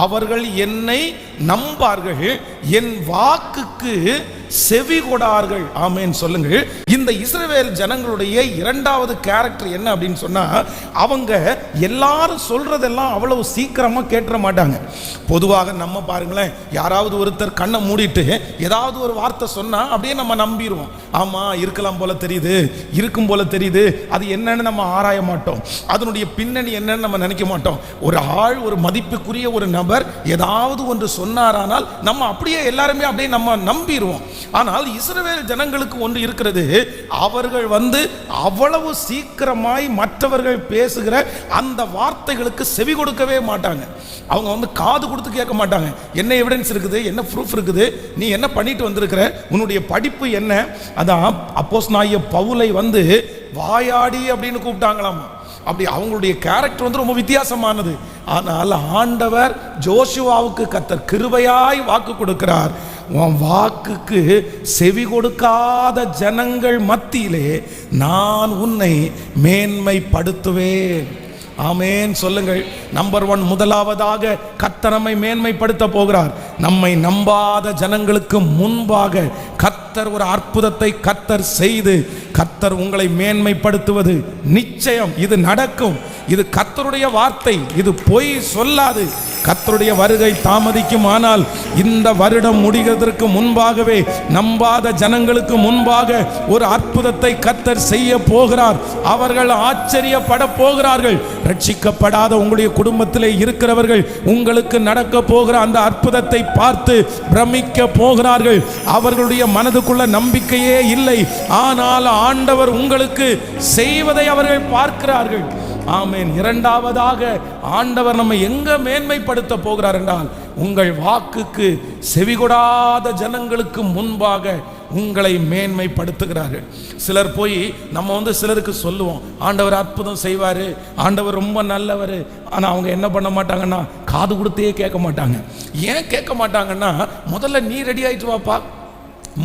அவர்கள் என்னை நம்பார்கள், என் வாக்குக்கு செவி கொடார்கள். ஆமென் சொல்லுங்கள். இந்த இஸ்ரவேல் ஜனங்களுடைய இரண்டாவது கேரக்டர் என்ன அப்படின்னு சொன்னா, அவங்க எல்லாரும் சொல்றதெல்லாம் அவ்வளவு சீக்கிரமா கேட்ற மாட்டாங்க. பொதுவாக நம்ம பாருங்களேன், யாராவது ஒருத்தர் கண்ணை மூடிட்டு ஏதாவது ஒரு வார்த்தை சொன்னா அப்படியே நம்ம நம்பிடுவோம். ஆமா, இருக்கலாம் போல தெரியுது, இருக்கும் போல தெரியுது, அது என்னன்னு நம்ம ஆராய மாட்டோம், அதனுடைய பின்னணி என்னன்னு நம்ம நினைக்க மாட்டோம். ஒரு ஆள், ஒரு மதிப்புக்குரிய ஒரு நபர் ஏதாவது ஒன்று சொன்ன சொன்னாரானால் நம்ம அப்படியே எல்லாருமே அப்படியே நம்ம நம்பிடுவோம். ஆனால் இஸ்ரவேல் ஜனங்களுக்கு ஒன்று இருக்கிறது, அவர்கள் அவ்வளவு சீக்கிரமாய் மற்றவர்கள் பேசுகிற அந்த வார்த்தைகளுக்கு செவி கொடுக்கவே மாட்டாங்க. அவங்க காது கொடுத்து கேட்க மாட்டாங்க. என்ன எவிடன்ஸ் இருக்குது, என்ன ப்ரூஃப் இருக்குது, நீ என்ன பண்ணிட்டு வந்திருக்கிற, உன்னுடைய படிப்பு என்ன. அதான் அப்போஸ்தலனாகிய பவுலை வாயாடி அப்படின்னு கூப்பிட்டாங்களாமா. அப்படி அவங்களுடைய கேரக்டர் ரொம்ப வித்தியாசமானது. ஆனால் ஆண்டவர் ஜோஷுவாவுக்கு கர்த்தர் கிருபையாய் வாக்கு கொடுக்கிறார், உன் வாக்குக்கு செவி கொடுக்காத ஜனங்கள் மத்தியிலே நான் உன்னை மேன்மைப்படுத்துவேன். ஆமேன் சொல்லுங்கள். நம்பர் 1, முதலாவதாக கர்த்தர் நம்மை மேன்மைப்படுத்த போகிறார். நம்மை நம்பாத ஜனங்களுக்கு முன்பாக கர்த்தர் ஒரு அற்புதத்தை கர்த்தர் செய்து கர்த்தர் உங்களை மேன்மைப்படுத்துவது நிச்சயம். இது நடக்கும். இது கர்த்தருடைய வார்த்தை, இது பொய் சொல்லாது. கர்த்தருடைய வருகை தாமதிக்கும், ஆனால் இந்த வருடம் முடிகிறதற்கு முன்பாகவே நம்பாத ஜனங்களுக்கு முன்பாக ஒரு அற்புதத்தை கர்த்தர் செய்ய போகிறார். அவர்கள் ஆச்சரியப்பட போகிறார்கள். ரட்சிக்கப்படாத உங்களுடைய குடும்பத்திலே இருக்கிறவர்கள் உங்களுக்கு நடக்க போகிற அந்த அற்புதத்தை பார்த்து பிரமிக்க போகிறார்கள். அவர்களுடைய மனதுக்குள்ள நம்பிக்கையே இல்லை, ஆனால் ஆண்டவர் உங்களுக்கு செய்வதை அவர்கள் பார்க்கிறார்கள். ஆமென். இரண்டாவதாக ஆண்டவர் நம்ம எங்க மேன்மைப்படுத்த போகிறார் என்றால், உங்கள் வாக்குக்கு செவிகொடாத ஜனங்களுக்கு முன்பாக உங்களை மேன்மைப்படுத்துகிறார்கள். சிலர் போய் நம்ம சிலருக்கு சொல்லுவோம், ஆண்டவர் அற்புதம் செய்வார், ஆண்டவர் ரொம்ப நல்லவர். ஆனால் அவங்க என்ன பண்ண மாட்டாங்கன்னா, காது கொடுத்தே கேட்க மாட்டாங்க. ஏன் கேட்க மாட்டாங்கன்னா, முதல்ல நீ ரெடி ஆயிட்டு வாப்பா,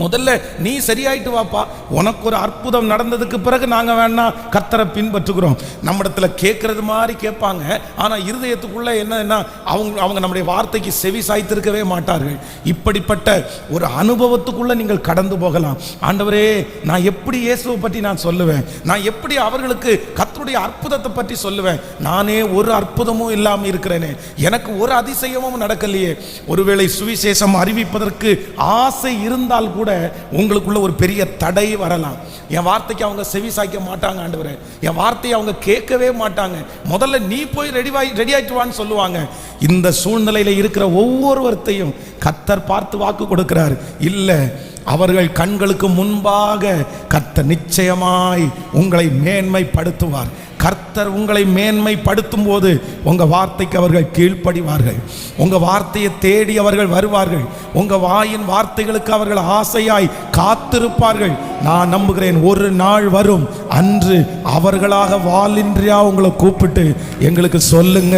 முதல்ல நீ சரியாயிட்டு வாப்பா, உனக்கு ஒரு அற்புதம் நடந்ததுக்கு பிறகு நாங்கள் வேணா கர்த்தரை பின்பற்றுகிறோம். நம்மிடத்துல கேட்கறது மாதிரி கேட்பாங்க, ஆனால் இருதயத்துக்குள்ள என்னன்னா அவங்க நம்முடைய வார்த்தைக்கு செவி சாய்த்திருக்கவே மாட்டார்கள். இப்படிப்பட்ட ஒரு அனுபவத்துக்குள்ள நீங்கள் கடந்து போகலாம். ஆண்டவரே, நான் எப்படி இயேசுவை பற்றி நான் சொல்லுவேன், நான் எப்படி அவர்களுக்கு கர்த்தருடைய அற்புதத்தை பற்றி சொல்லுவேன், நானே ஒரு அற்புதமும் இல்லாமல் இருக்கிறேனே, எனக்கு ஒரு அதிசயமும் நடக்கலையே. ஒருவேளை சுவிசேஷம் அறிவிப்பதற்கு ஆசை இருந்தால் கூட உங்களுக்குள்ள ஒரு பெரிய தடை வரலாம். என் வார்த்தைக்கு அவங்க செவி சாய்க்க மாட்டாங்க, ஆண்டவரே என் வார்த்தையை அவங்க கேட்கவே மாட்டாங்க, முதல்ல நீ போய் ரெடி ஆயிட்டு வான்னு சொல்லுவாங்க. இந்த சூழ்நிலையில இருக்கிற ஒவ்வொருவரையும் கர்த்தர் பார்த்து வாக்கு கொடுக்கிறார், இல்லை அவர்கள் கண்களுக்கு முன்பாக கர்த்தர் நிச்சயமாய் உங்களை மேன்மைப்படுத்துவார். கர்த்தர் உங்களை மேன்மைப்படுத்தும் போது உங்க வார்த்தைக்கு அவர்கள் கீழ்ப்படிவார்கள். உங்க வார்த்தையை தேடி அவர்கள் வருவார்கள். உங்க வாயின் வார்த்தைகளுக்கு அவர்கள் ஆசையாய் காத்திருப்பார்கள். நான் நம்புகிறேன், ஒரு நாள் வரும், அன்று அவர்களாக வாலின்றியா உங்களை கூப்பிட்டு எங்களுக்கு சொல்லுங்க,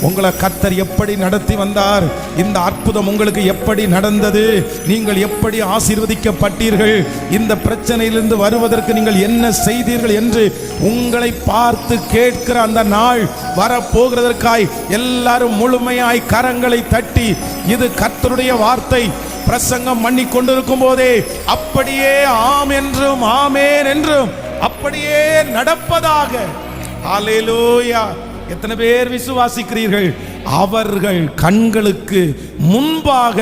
உங்களை கர்த்தர் எப்படி நடத்தி வந்தார், இந்த அற்புதம் உங்களுக்கு எப்படி நடந்தது, நீங்கள் எப்படி ஆசீர்வதிக்கப்பட்டீர்கள், இந்த பிரச்சனையிலிருந்து வருவதற்கு நீங்கள் என்ன செய்தீர்கள் என்று உங்களை பார்த்து கேட்கிற அந்த நாள் வரப்போகிறதற்காய் எல்லாரும் முழுமையாய் கரங்களை தட்டி, இது கர்த்தருடைய வார்த்தை, பிரசங்கம் பண்ணி கொண்டிருக்கும் போதே அப்படியே ஆம் என்றும் ஆமேன் என்றும் அப்படியே நடப்பதாக. ஹல்லேலூயா. எத்தனை பேர் விசுவாசிக்கிறீர்கள்? அவர்கள் கண்களுக்கு முன்பாக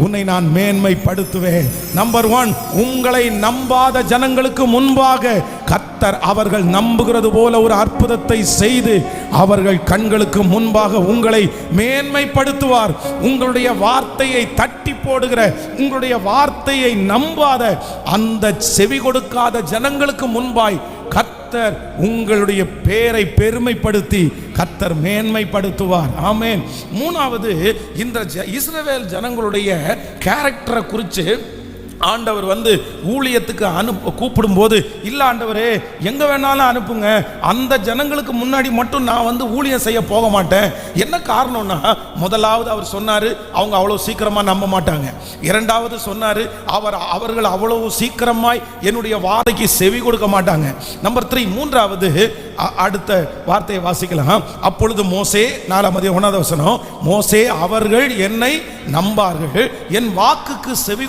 உன்னை நான் மேன்மைப்படுத்துவேன். நம்பர் 1, உங்களை நம்பாத ஜனங்களுக்கு முன்பாக கர்த்தர் அவர்கள் நம்புகிறது போல ஒரு அற்புதத்தை செய்து அவர்கள் கண்களுக்கு முன்பாக உங்களை மேன்மைப்படுத்துவார். உங்களுடைய வார்த்தையை தட்டி போடுகிற, உங்களுடைய வார்த்தையை நம்பாத அந்த செவி கொடுக்காத ஜனங்களுக்கு முன்பாய் கர்த்தர் உங்களுடைய பேரை பெருமைப்படுத்தி கர்த்தர் மேன்மைப்படுத்துவார். ஆமென். மூணாவது, இந்த இஸ்ரவேல் ஜனங்களுடைய கேரக்டரை குறித்து ஆண்டவர் ஊழியத்துக்கு கூப்பிடும் போது, இல்ல ஆண்டவரே எங்க வேணாலும் அனுப்புங்க, அந்த ஜனங்களுக்கு முன்னாடி மட்டும் நான் ஊழியம் செய்ய போக மாட்டேன். என்ன காரணம்னா, முதலாவது அவர் சொன்னாரு அவங்க அவ்வளவு சீக்கிரமா நம்ப மாட்டாங்க. இரண்டாவது சொன்னாரு அவர்கள் அவ்வளவு சீக்கிரமாய் என்னுடைய வார்த்தைக்கு செவி கொடுக்க மாட்டாங்க. நம்பர் 3, மூன்றாவது அடுத்த வார்த்தையை வாசிக்கலாம். அப்பொழுது மோசே, 4:1 மோசே, அவர்கள் என்னை நம்பார்கள், என் வாக்குக்கு செவி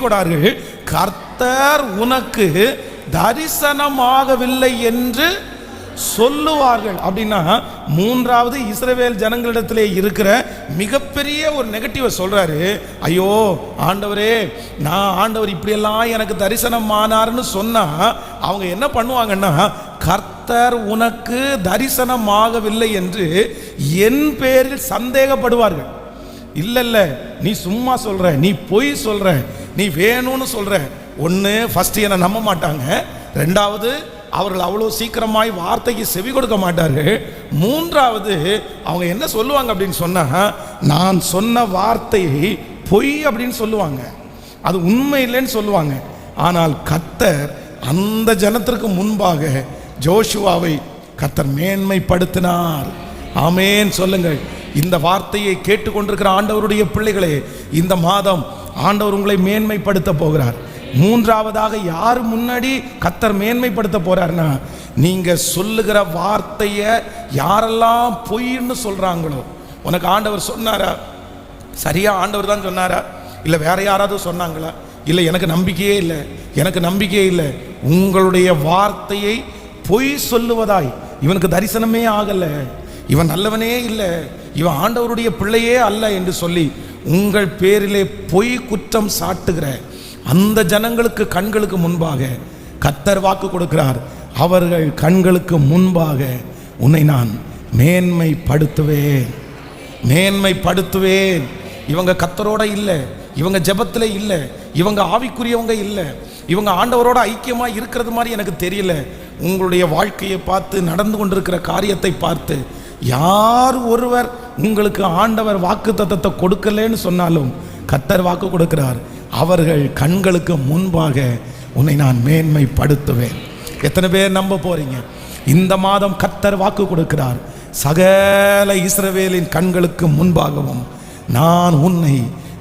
கொடார்கள், கர்த்தர் உனக்கு தரிசனமாகவில்லை என்று சொல்லுவார்கள். அப்படின்னா மூன்றாவது இஸ்ரவேல் ஜனங்களிடத்திலே இருக்கிற மிகப்பெரிய ஒரு நெகட்டிவ் சொல்றாரு. ஐயோ ஆண்டவரே, நான் ஆண்டவர் இப்படியெல்லாம் எனக்கு தரிசனம் ஆனார்னு சொன்னா அவங்க என்ன பண்ணுவாங்கன்னா, கர்த்தர் உனக்கு தரிசனமாகவில்லை என்று என் பேரில் சந்தேகப்படுவார்கள். இல்ல நீ சும்மா சொல்ற, நீ பொய் சொல்ற, நீ வேணும்னு சொல்ற. ஒன்று ஃபர்ஸ்ட் என்னை நம்ப மாட்டாங்க, ரெண்டாவது அவர்கள் அவ்வளோ சீக்கிரமாய் வார்த்தைக்கு செவி கொடுக்க மாட்டார்கள், மூன்றாவது அவங்க என்ன சொல்லுவாங்க அப்படின்னு சொன்னா, நான் சொன்ன வார்த்தையை பொய் அப்படின்னு சொல்லுவாங்க, அது உண்மை இல்லைன்னு சொல்லுவாங்க. ஆனால் கர்த்தர் அந்த ஜனத்திற்கு முன்பாக ஜோஷுவாவை கர்த்தர் மேன்மைப்படுத்தினார். ஆமென் சொல்லுங்கள். இந்த வார்த்தையை கேட்டுக்கொண்டிருக்கிற ஆண்டவருடைய பிள்ளைகளே, இந்த மாதம் ஆண்டவர் உங்களை மேன்மைப்படுத்த போகிறார். மூன்றாவதாக யார் முன்னாடி கர்த்தர் மேன்மைப்படுத்த போறார்னா, நீங்க சொல்லுகிற வார்த்தையை யாரெல்லாம் பொய்ன்னு சொல்றாங்களோ. உனக்கு ஆண்டவர் சொன்னாரா? சரியா ஆண்டவர் தான் சொன்னாரா? இல்லை வேற யாராவது சொன்னாங்களா? இல்லை எனக்கு நம்பிக்கையே இல்லை, எனக்கு நம்பிக்கையே இல்லை. உங்களுடைய வார்த்தையை பொய் சொல்லுவதாய், இவனுக்கு தரிசனமே ஆகல, இவன் நல்லவனே இல்லை, இவன் ஆண்டவருடைய பிள்ளையே அல்ல என்று சொல்லி உங்கள் பேரிலே பொய் குற்றம் சாட்டுகிற அந்த ஜனங்களுக்கு கண்களுக்கு முன்பாக கர்த்தர் வாக்கு கொடுக்கிறார். அவர்கள் கண்களுக்கு முன்பாக உன்னை நான் மேன்மைப்படுத்துவேன், மேன்மைப்படுத்துவேன். இவங்க கர்த்தரோட இல்லை, இவங்க ஜெபத்தில் இல்லை, இவங்க ஆவிக்குரியவங்க இல்லை, இவங்க ஆண்டவரோட ஐக்கியமாக இருக்கிறது மாதிரி எனக்கு தெரியல. உங்களுடைய வாழ்க்கையை பார்த்து, நடந்து கொண்டிருக்கிற காரியத்தை பார்த்து, யார் ஒருவர் உங்களுக்கு ஆண்டவர் வாக்கு தத்தத்தை கொடுக்கலன்னு சொன்னாலும் கர்த்தர் வாக்கு கொடுக்கிறார். அவர்கள் கண்களுக்கு முன்பாக உன்னை நான் மேன்மைப்படுத்துவேன். எத்தனை பேர் நம்ப போறீங்க? இந்த மாதம் கர்த்தர் வாக்கு கொடுக்கிறார், சகல இஸ்ரவேலின் கண்களுக்கு முன்பாகவும் நான் உன்னை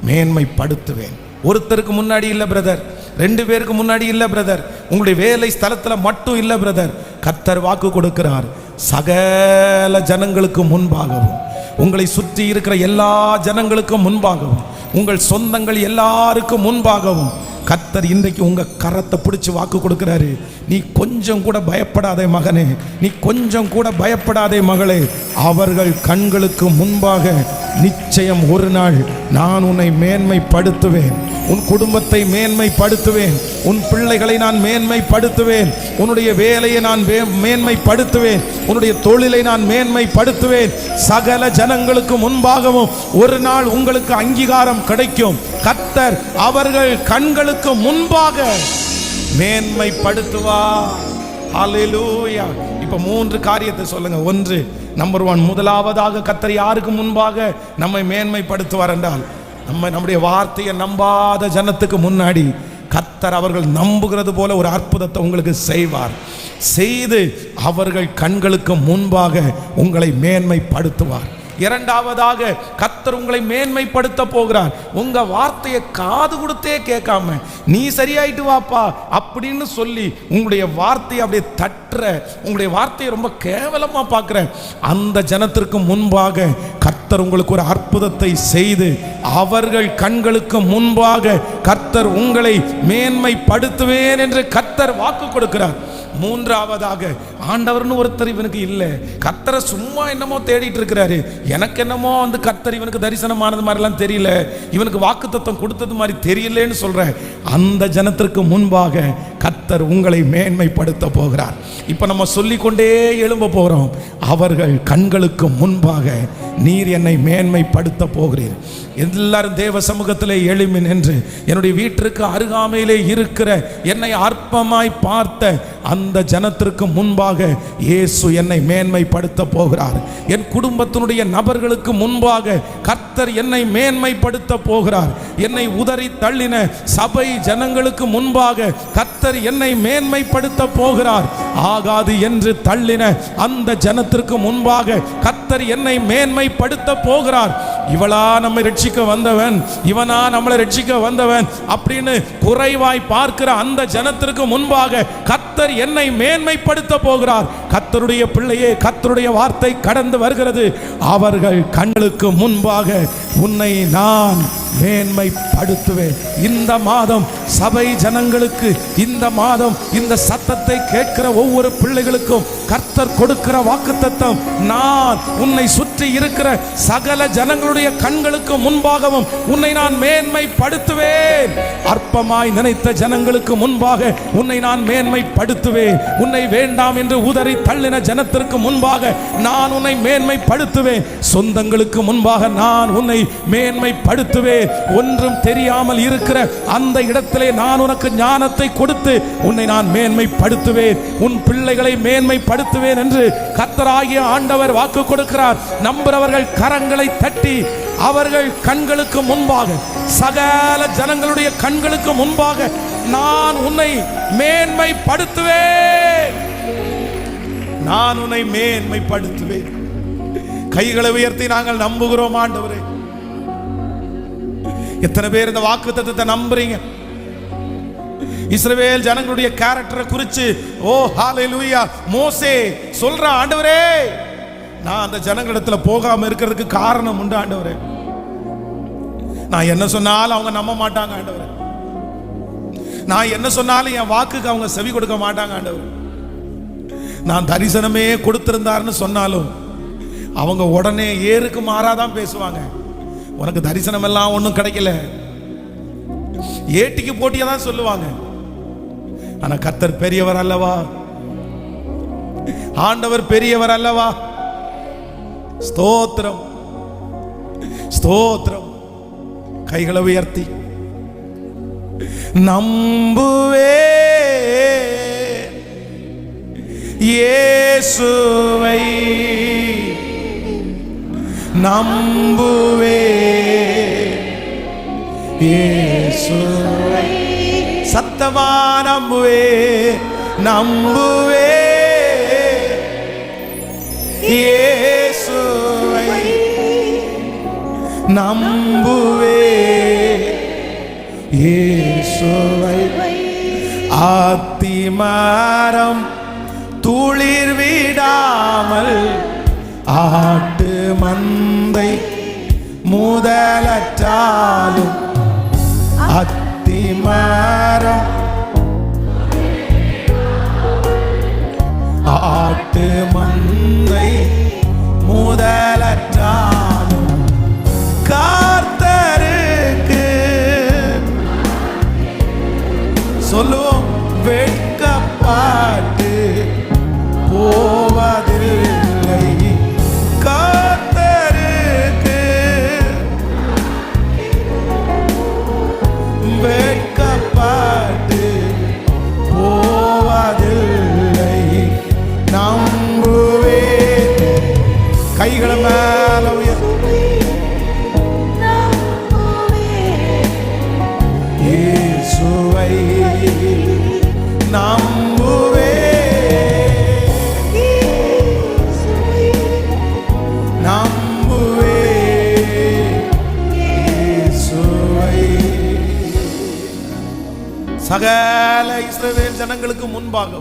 மேன்மைப்படுத்துவேன். ஒருத்தருக்கு முன்னாடி இல்லை பிரதர், 2 பேருக்கு முன்னாடி இல்லை பிரதர், உங்களுடைய வேலை ஸ்தலத்தில் மட்டும் இல்லை பிரதர். கர்த்தர் வாக்கு கொடுக்கிறார், சகல ஜனங்களுக்கு முன்பாகவும், உங்களை சுற்றி இருக்கிற எல்லா ஜனங்களுக்கும் முன்பாகவும், உங்கள் சொந்தங்கள் எல்லாருக்கும் முன்பாகவும் கர்த்தர் இன்றைக்கு உங்க கரத்தை பிடிச்சு வாக்கு கொடுக்கிறாரு. நீ கொஞ்சம் கூட பயப்படாதே மகனே, நீ கொஞ்சம் கூட பயப்படாதே மகளே. அவர்கள் கண்களுக்கு முன்பாக நிச்சயம் ஒரு நாள் நான் உன்னை மேன்மைப்படுத்துவேன், உன் குடும்பத்தை மேன்மைப்படுத்துவேன், உன் பிள்ளைகளை நான் மேன்மைப்படுத்துவேன், உன்னுடைய வேலையை நான் மேன்மைப்படுத்துவேன், உன்னுடைய தொழிலை நான் மேன்மைப்படுத்துவேன். சகல ஜனங்களுக்கு முன்பாகவும் ஒரு நாள் உங்களுக்கு அங்கீகாரம் கிடைக்கும். கர்த்தர் அவர்கள் கண்களுக்கு முன்பாக மேன்மைப்படுத்துவார். ஹல்லேலூயா. இப்ப 3 காரியத்தை சொல்லுங்க. 1, நம்பர் 1, முதலாவதாக கர்த்தர் யாருக்கு முன்பாக நம்மை மேன்மைப்படுத்துவார் என்றால், நம்முடைய வார்த்தையை நம்பாத ஜனத்துக்கு முன்னாடி கர்த்தர் அவர்கள் நம்புகிறது போல ஒரு அற்புதத்தை உங்களுக்கு செய்வார். செய்து அவர்கள் கண்களுக்கு முன்பாக உங்களை மேன்மைப்படுத்துவார். இரண்டாவதாக கர்த்தர் உங்களை மேன்மைப்படுத்த போகிறார். உங்க வார்த்தையை காது கொடுத்தே கேட்காம நீ சரியாயிட்டு வாப்பா அப்படின்னு சொல்லி உங்களுடைய வார்த்தையை அப்படியே தட்டுற, உங்களுடைய வார்த்தையை ரொம்ப கேவலமா பார்க்குற அந்த ஜனத்திற்கு முன்பாக கர்த்தர் உங்களுக்கு ஒரு அற்புதத்தை செய்து அவர்கள் கண்களுக்கு முன்பாக கர்த்தர் உங்களை மேன்மைப்படுத்துவேன் என்று கர்த்தர் வாக்கு கொடுக்கிறார். மூன்றாவதாக, ஆண்டவர்னு ஒருத்தர் இவனுக்கு இல்லை, கர்த்தரை சும்மா என்னமோ தேடிட்டு இருக்கிறாரு, எனக்கு என்னமோ கர்த்தர் இவனுக்கு தரிசனமானது மாதிரிலாம் தெரியல, இவனுக்கு வாக்குத்தத்தம் கொடுத்தது மாதிரி தெரியலன்னு சொல்ற அந்த ஜனத்திற்கு முன்பாக கர்த்தர் உங்களை மேன்மைப்படுத்த போகிறார். இப்ப நம்ம சொல்லிக்கொண்டே எழும்ப போறோம், அவர்கள் கண்களுக்கு முன்பாக நீர் என்னை மேன்மைப்படுத்த போகிறீர். எல்லாரும் தேவ சமூகத்திலே எழும்பி நின்று, என்னுடைய வீட்டிற்கு அருகாமையிலே இருக்கிற என்னை அற்பமாய் பார்த்த அந்த ஜனத்திற்கு முன்பாக இயேசு என்னை மேன்மைப்படுத்த போகிறார். என் குடும்பத்தினுடைய நபர்களுக்கு முன்பாக கர்த்தர் என்னை மேன்மைப்படுத்த போகிறார். என்னை உதறி தள்ளின சபை ஜனங்களுக்கு முன்பாக கர்த்தர் என்னை மேன்மைப்படுத்த போகிறார். ஆகாது என்று தள்ளின அந்த ஜனத்திற்கு முன்பாக கர்த்தர் என்னை மேன்மைப்படுத்த போகிறார். இவளா நம்மை ரட்சிக்க வந்தவன், இவனா நம்மளை ரட்சிக்க வந்தவன் அப்படின்னு குறைவாய் பார்க்கிற அந்த ஜனத்திற்கு முன்பாக கர்த்தர் என்னை மேன்மைப்படுத்த போகிறார். கர்த்தருடைய பிள்ளையே, கர்த்தருடைய வார்த்தை கடந்து வருகிறது. அவர்கள் கண்களுக்கு முன்பாக உன்னை நான் மேன்மைப்படுத்துவேன். இந்த மாதம் சபை ஜனங்களுக்கு, இந்த மாதம் இந்த சத்தத்தை கேட்கிற ஒவ்வொரு பிள்ளைகளுக்கும் கர்த்தர் கொடுக்கிற வாக்குத்தத்தம், நான் உன்னை சுற்றி இருக்கிற சகல ஜனங்களுடைய கண்களுக்கு முன்பாகவும் உன்னை நான் மேன்மைப்படுத்துவேன். அற்பமாய் நினைத்த ஜனங்களுக்கு முன்பாக உன்னை நான் மேன்மைப்படுத்துவேன். உன்னை வேண்டாம் என்று உதறி தள்ளின ஜனத்திற்கு முன்பாக நான் உன்னை மேன்மைப்படுத்துவேன். சொந்தங்களுக்கு முன்பாக நான் உன்னை மேன்மைப்படுத்துவேன். ஒன்றும் தெரியாமல் இருக்கிற அந்த இடத்திலே நான் உனக்கு ஞானத்தை கொடுத்து உன்னை நான் மேன்மைப்படுத்துவேன். உன் பிள்ளைகளை மேன்மைப்படுத்துவேன் என்று கர்த்தராகிய ஆண்டவர் வாக்கு கொடுக்கிறார். நம்புறவர்கள் கரங்களை தட்டி அவர்கள் கண்களுக்கு முன்பாக, சகல ஜனங்களுடைய கண்களுக்கு முன்பாக நான் உன்னை மேன்மைப்படுத்துவேன். நான் உன்னை மேன்மைப்படுத்துவேன். கைகளை உயர்த்தி நாங்கள் நம்புகிறோம் ஆண்டவரே. எத்தனை பேர் இந்த வாக்குத்தத்தத்தை நம்புறீங்க? இஸ்ரவேல் ஜனங்களுடைய கேரக்டரை குறித்து ஓ ஹalleluya மோசே சொல்ற, ஆண்டவரே நான் அந்த ஜனங்களிடத்துல போகாம இருக்கிறதுக்கு காரணம் உண்டு ஆண்டவரே. நான் என்ன சொன்னாலும் அவங்க நம்ப மாட்டாங்க ஆண்டவரே. நான் என்ன சொன்னாலும் என் வாக்குக்கு அவங்க செவி கொடுக்க மாட்டாங்க ஆண்டவரே. நான் தரிசனமே கொடுத்திருந்தாருன்னு சொன்னாலும் அவங்க உடனே ஏருக்கு மாறாதான் பேசுவாங்க. உனக்கு தரிசனம் எல்லாம் ஒன்றும் கிடைக்கல, ஏட்டிக்கு போட்டியா தான் சொல்லுவாங்க. ஆனா கர்த்தர் பெரியவர் அல்லவா? ஆண்டவர் பெரியவர் அல்லவா? ஸ்தோத்திரம், ஸ்தோத்திரம். கைகளை உயர்த்தி நம்புவே இயேசுவை, நம்புவே இயேசுவை, சத்தமா நம்புவே, நம்புவே இயேசுவை, நம்புவே இயேசுவை. ஆத்திமரம் துளிர் விடாமல் ஆட்டு மந்தை முதலற்றாலும், அத்திமரம் ஆட்டு மந்தை முதலற்றாலும் கர்த்தருக்கு சொல்லுவோம் வெட்கப்பட்டு போவதில்லை. கர்த்தருக்கு வெட்கப்பட்டு போவதில்லை. நம்புவே. கைகளை மேல இயேசுவை நம்புவே, நம்புவே இயேசுவை. சகல இஸ்ரவேல் ஜனங்களுக்கு முன்பாக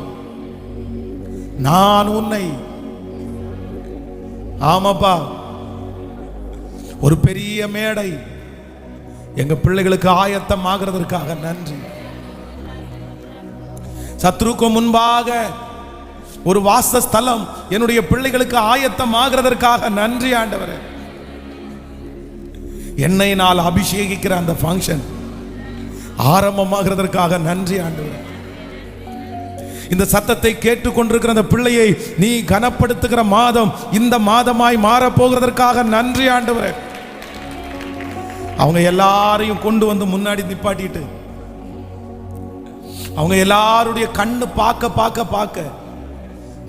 நான் உன்னை, ஆமாப்பா, ஒரு பெரிய மேடை எங்க பிள்ளைகளுக்கு ஆயத்தம் ஆகிறதற்காக நன்றி. சத்ருக்கு முன்பாக ஒரு வாசஸ்தலம் என்னுடைய பிள்ளைகளுக்கு ஆயத்தம் ஆகிறதற்காக நன்றி ஆண்டவரே. என்னை நாள் அபிஷேகிக்கிற அந்த ஃபங்க்ஷன் ஆரம்பமாகிறதற்காக நன்றி ஆண்டவரே. இந்த சத்தத்தை கேட்டுக்கொண்டிருக்கிற அந்த பிள்ளையை நீ கனப்படுத்துகிற மாதம் இந்த மாதமாய் மாறப்போகிறதற்காக நன்றி ஆண்டவரே. அவங்க எல்லாரையும் கொண்டு வந்து முன்னாடி நிப்பாட்டிட்டு அவங்க எல்லாருடைய கண்ணு பார்க்க பார்க்க பார்க்க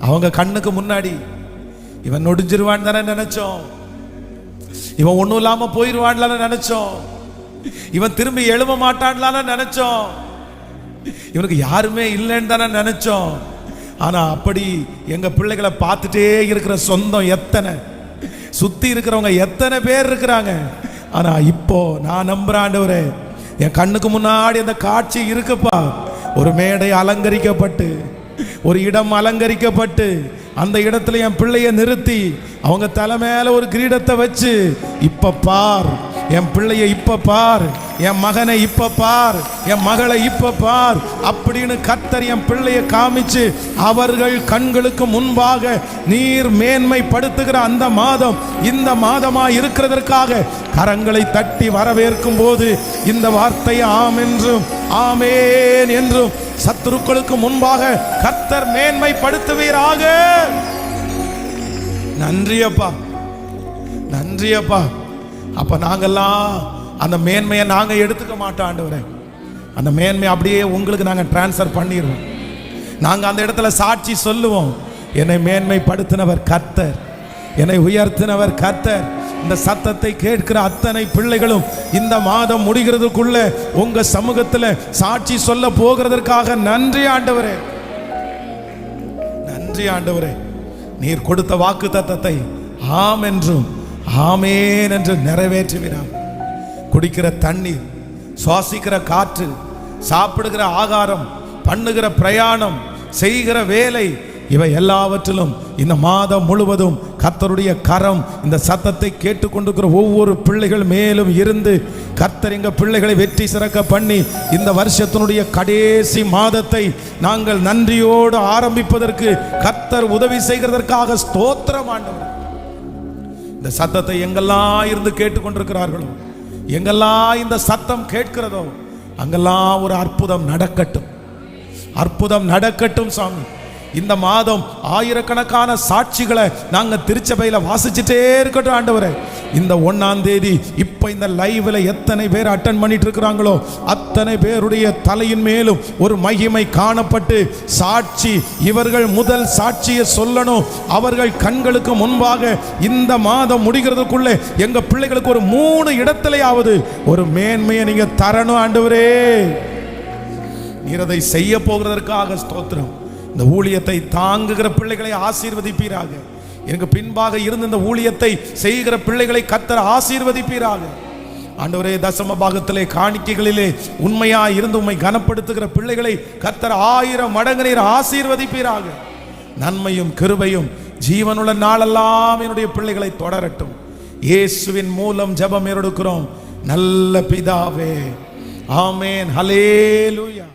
அவங்க கண்ணுக்கு முன்னாடி இவன் நொடிஞ்சிருவான் தானே நினைச்சோம், இவன் ஒன்றும் இல்லாம போயிடுவான்ல நினைச்சோம், இவன் திரும்பி எழும்ப மாட்டான்ல நினைச்சோம், இவனுக்கு யாருமே இல்லைன்னு தானே நினைச்சோம். ஆனா அப்படி எங்க பிள்ளைகளை பார்த்துட்டே இருக்கிற சொந்தம் எத்தனை, சுத்தி இருக்கிறவங்க எத்தனை பேர் இருக்கிறாங்க. ஆனா இப்போ நான் நம்புறேன் ஆண்டவரே, என் கண்ணுக்கு முன்னாடி அந்த காட்சி இருக்குப்பா. ஒரு மேடை அலங்கரிக்கப்பட்டு, ஒரு இடம் அலங்கரிக்கப்பட்டு, அந்த இடத்துல என் பிள்ளைய நிறுத்தி அவங்க தலை மேல ஒரு கிரீடத்தை வச்சு, இப்ப பார் என் பிள்ளையை இப்ப பார், என் மகனை இப்ப பார், என் மகளை இப்ப பார் அப்படின்னு கர்த்தர் என் பிள்ளையை காமிச்சு அவர்கள் கண்களுக்கு முன்பாக நீர் மேன்மைப்படுத்துகிற அந்த மாதம் இந்த மாதமா இருக்கிறதற்காக கரங்களை தட்டி வரவேற்கும் போது இந்த வார்த்தையை ஆம் என்றும் ஆமேன் என்றும் சத்துருக்களுக்கு முன்பாக கர்த்தர் மேன்மைப்படுத்துவீராக. நன்றி அப்பா, நன்றி அப்பா. அப்ப நாங்கெல்லாம் அந்த மேன்மையை நாங்க எடுத்துக்க மாட்டோம் ஆண்டவரே. அந்த மேன்மையை அப்படியே உங்களுக்கு நாங்க டிரான்ஸ்ஃபர் பண்ணிடுவோம். நாங்க அந்த இடத்துல சாட்சி சொல்லுவோம், என்னை மேன்மைப்படுத்தினவர் கர்த்தர், என்னை உயர்த்தினவர் கர்த்தர். இந்த சத்தத்தை கேட்கிற அத்தனை பிள்ளைகளும் இந்த மாதம் முடிகிறதுக்குள்ள உங்க சமூகத்தில் சாட்சி சொல்ல போகிறதற்காக நன்றி ஆண்டவரே, நன்றி ஆண்டவரே. நீர் கொடுத்த வாக்கு தத்தத்தை ஆம் என்றும் ஆமேன் என்று நிறைவேற்றுகிறார். குடிக்கிற தண்ணீர், சுவாசிக்கிற காற்று, சாப்பிடுகிற ஆகாரம், பண்ணுகிற பிரயாணம், செய்கிற வேலை, இவை எல்லாவற்றிலும் இந்த மாதம் முழுவதும் கர்த்தருடைய கரம் இந்த சத்தத்தை கேட்டுக்கொண்டிருக்கிற ஒவ்வொரு பிள்ளைகள் மேலும் இருந்து கர்த்தர் எங்க பிள்ளைகளை வெற்றி சிறக்க பண்ணி இந்த வருஷத்தினுடைய கடைசி மாதத்தை நாங்கள் நன்றியோடு ஆரம்பிப்பதற்கு கர்த்தர் உதவி செய்கிறதற்காக ஸ்தோத்திரம் ஆண்டவரே. இந்த சத்தத்தை எங்கெல்லாம் இருந்து கேட்டுக்கொண்டிருக்கிறார்களோ, எங்கெல்லாம் இந்த சத்தம் கேட்கிறதோ அங்கெல்லாம் ஒரு அற்புதம் நடக்கட்டும், அற்புதம் நடக்கட்டும் சாமி. இந்த மாதம் ஆயிரக்கணக்கான சாட்சிகளை நாங்க திருச்சபையில வாசிச்சுட்டே இருக்கட்டும் ஆண்டவரே. இந்த 1ஆம் தேதி இப்ப இந்த லைவ்ல எத்தனை பேர் அட்டெண்ட் பண்ணிட்டு இருக்கிறாங்களோ அத்தனை பேருடைய தலையின் மேலும் ஒரு மகிமை காணப்பட்டு சாட்சி, இவர்கள் முதல் சாட்சியை சொல்லணும். அவர்கள் கண்களுக்கு முன்பாக இந்த மாதம் முடிகிறதுக்குள்ளே எங்க பிள்ளைகளுக்கு ஒரு 3 இடத்திலேயாவது ஒரு மேன்மையை நீங்க தரணும் ஆண்டவரே. நீர் அதை செய்ய போகிறதற்காக ஸ்தோத்திரம். இந்த ஊழியத்தை தாங்குகிற பிள்ளைகளை ஆசீர்வதிப்பீராக. எனக்கு பின்பாக இருந்து இந்த ஊழியத்தை செய்கிற பிள்ளைகளை கர்த்தர் ஆசீர்வதிப்பீராக ஆண்டவரே. தசம பாகத்திலே காணிக்கைகளிலே உண்மையா இருந்து உம்மை கனப்படுத்துகிற பிள்ளைகளை கர்த்தர் 1000 மடங்கு நீர் ஆசீர்வதிப்பீராக. நன்மையும் கிருபையும் ஜீவனுள்ள நாளெல்லாம் என்னுடைய பிள்ளைகளை தொடரட்டும். இயேசுவின் மூலம் ஜெபம் எடுக்கிறோம் நல்ல பிதாவே, ஆமென். ஹல்லேலூயா.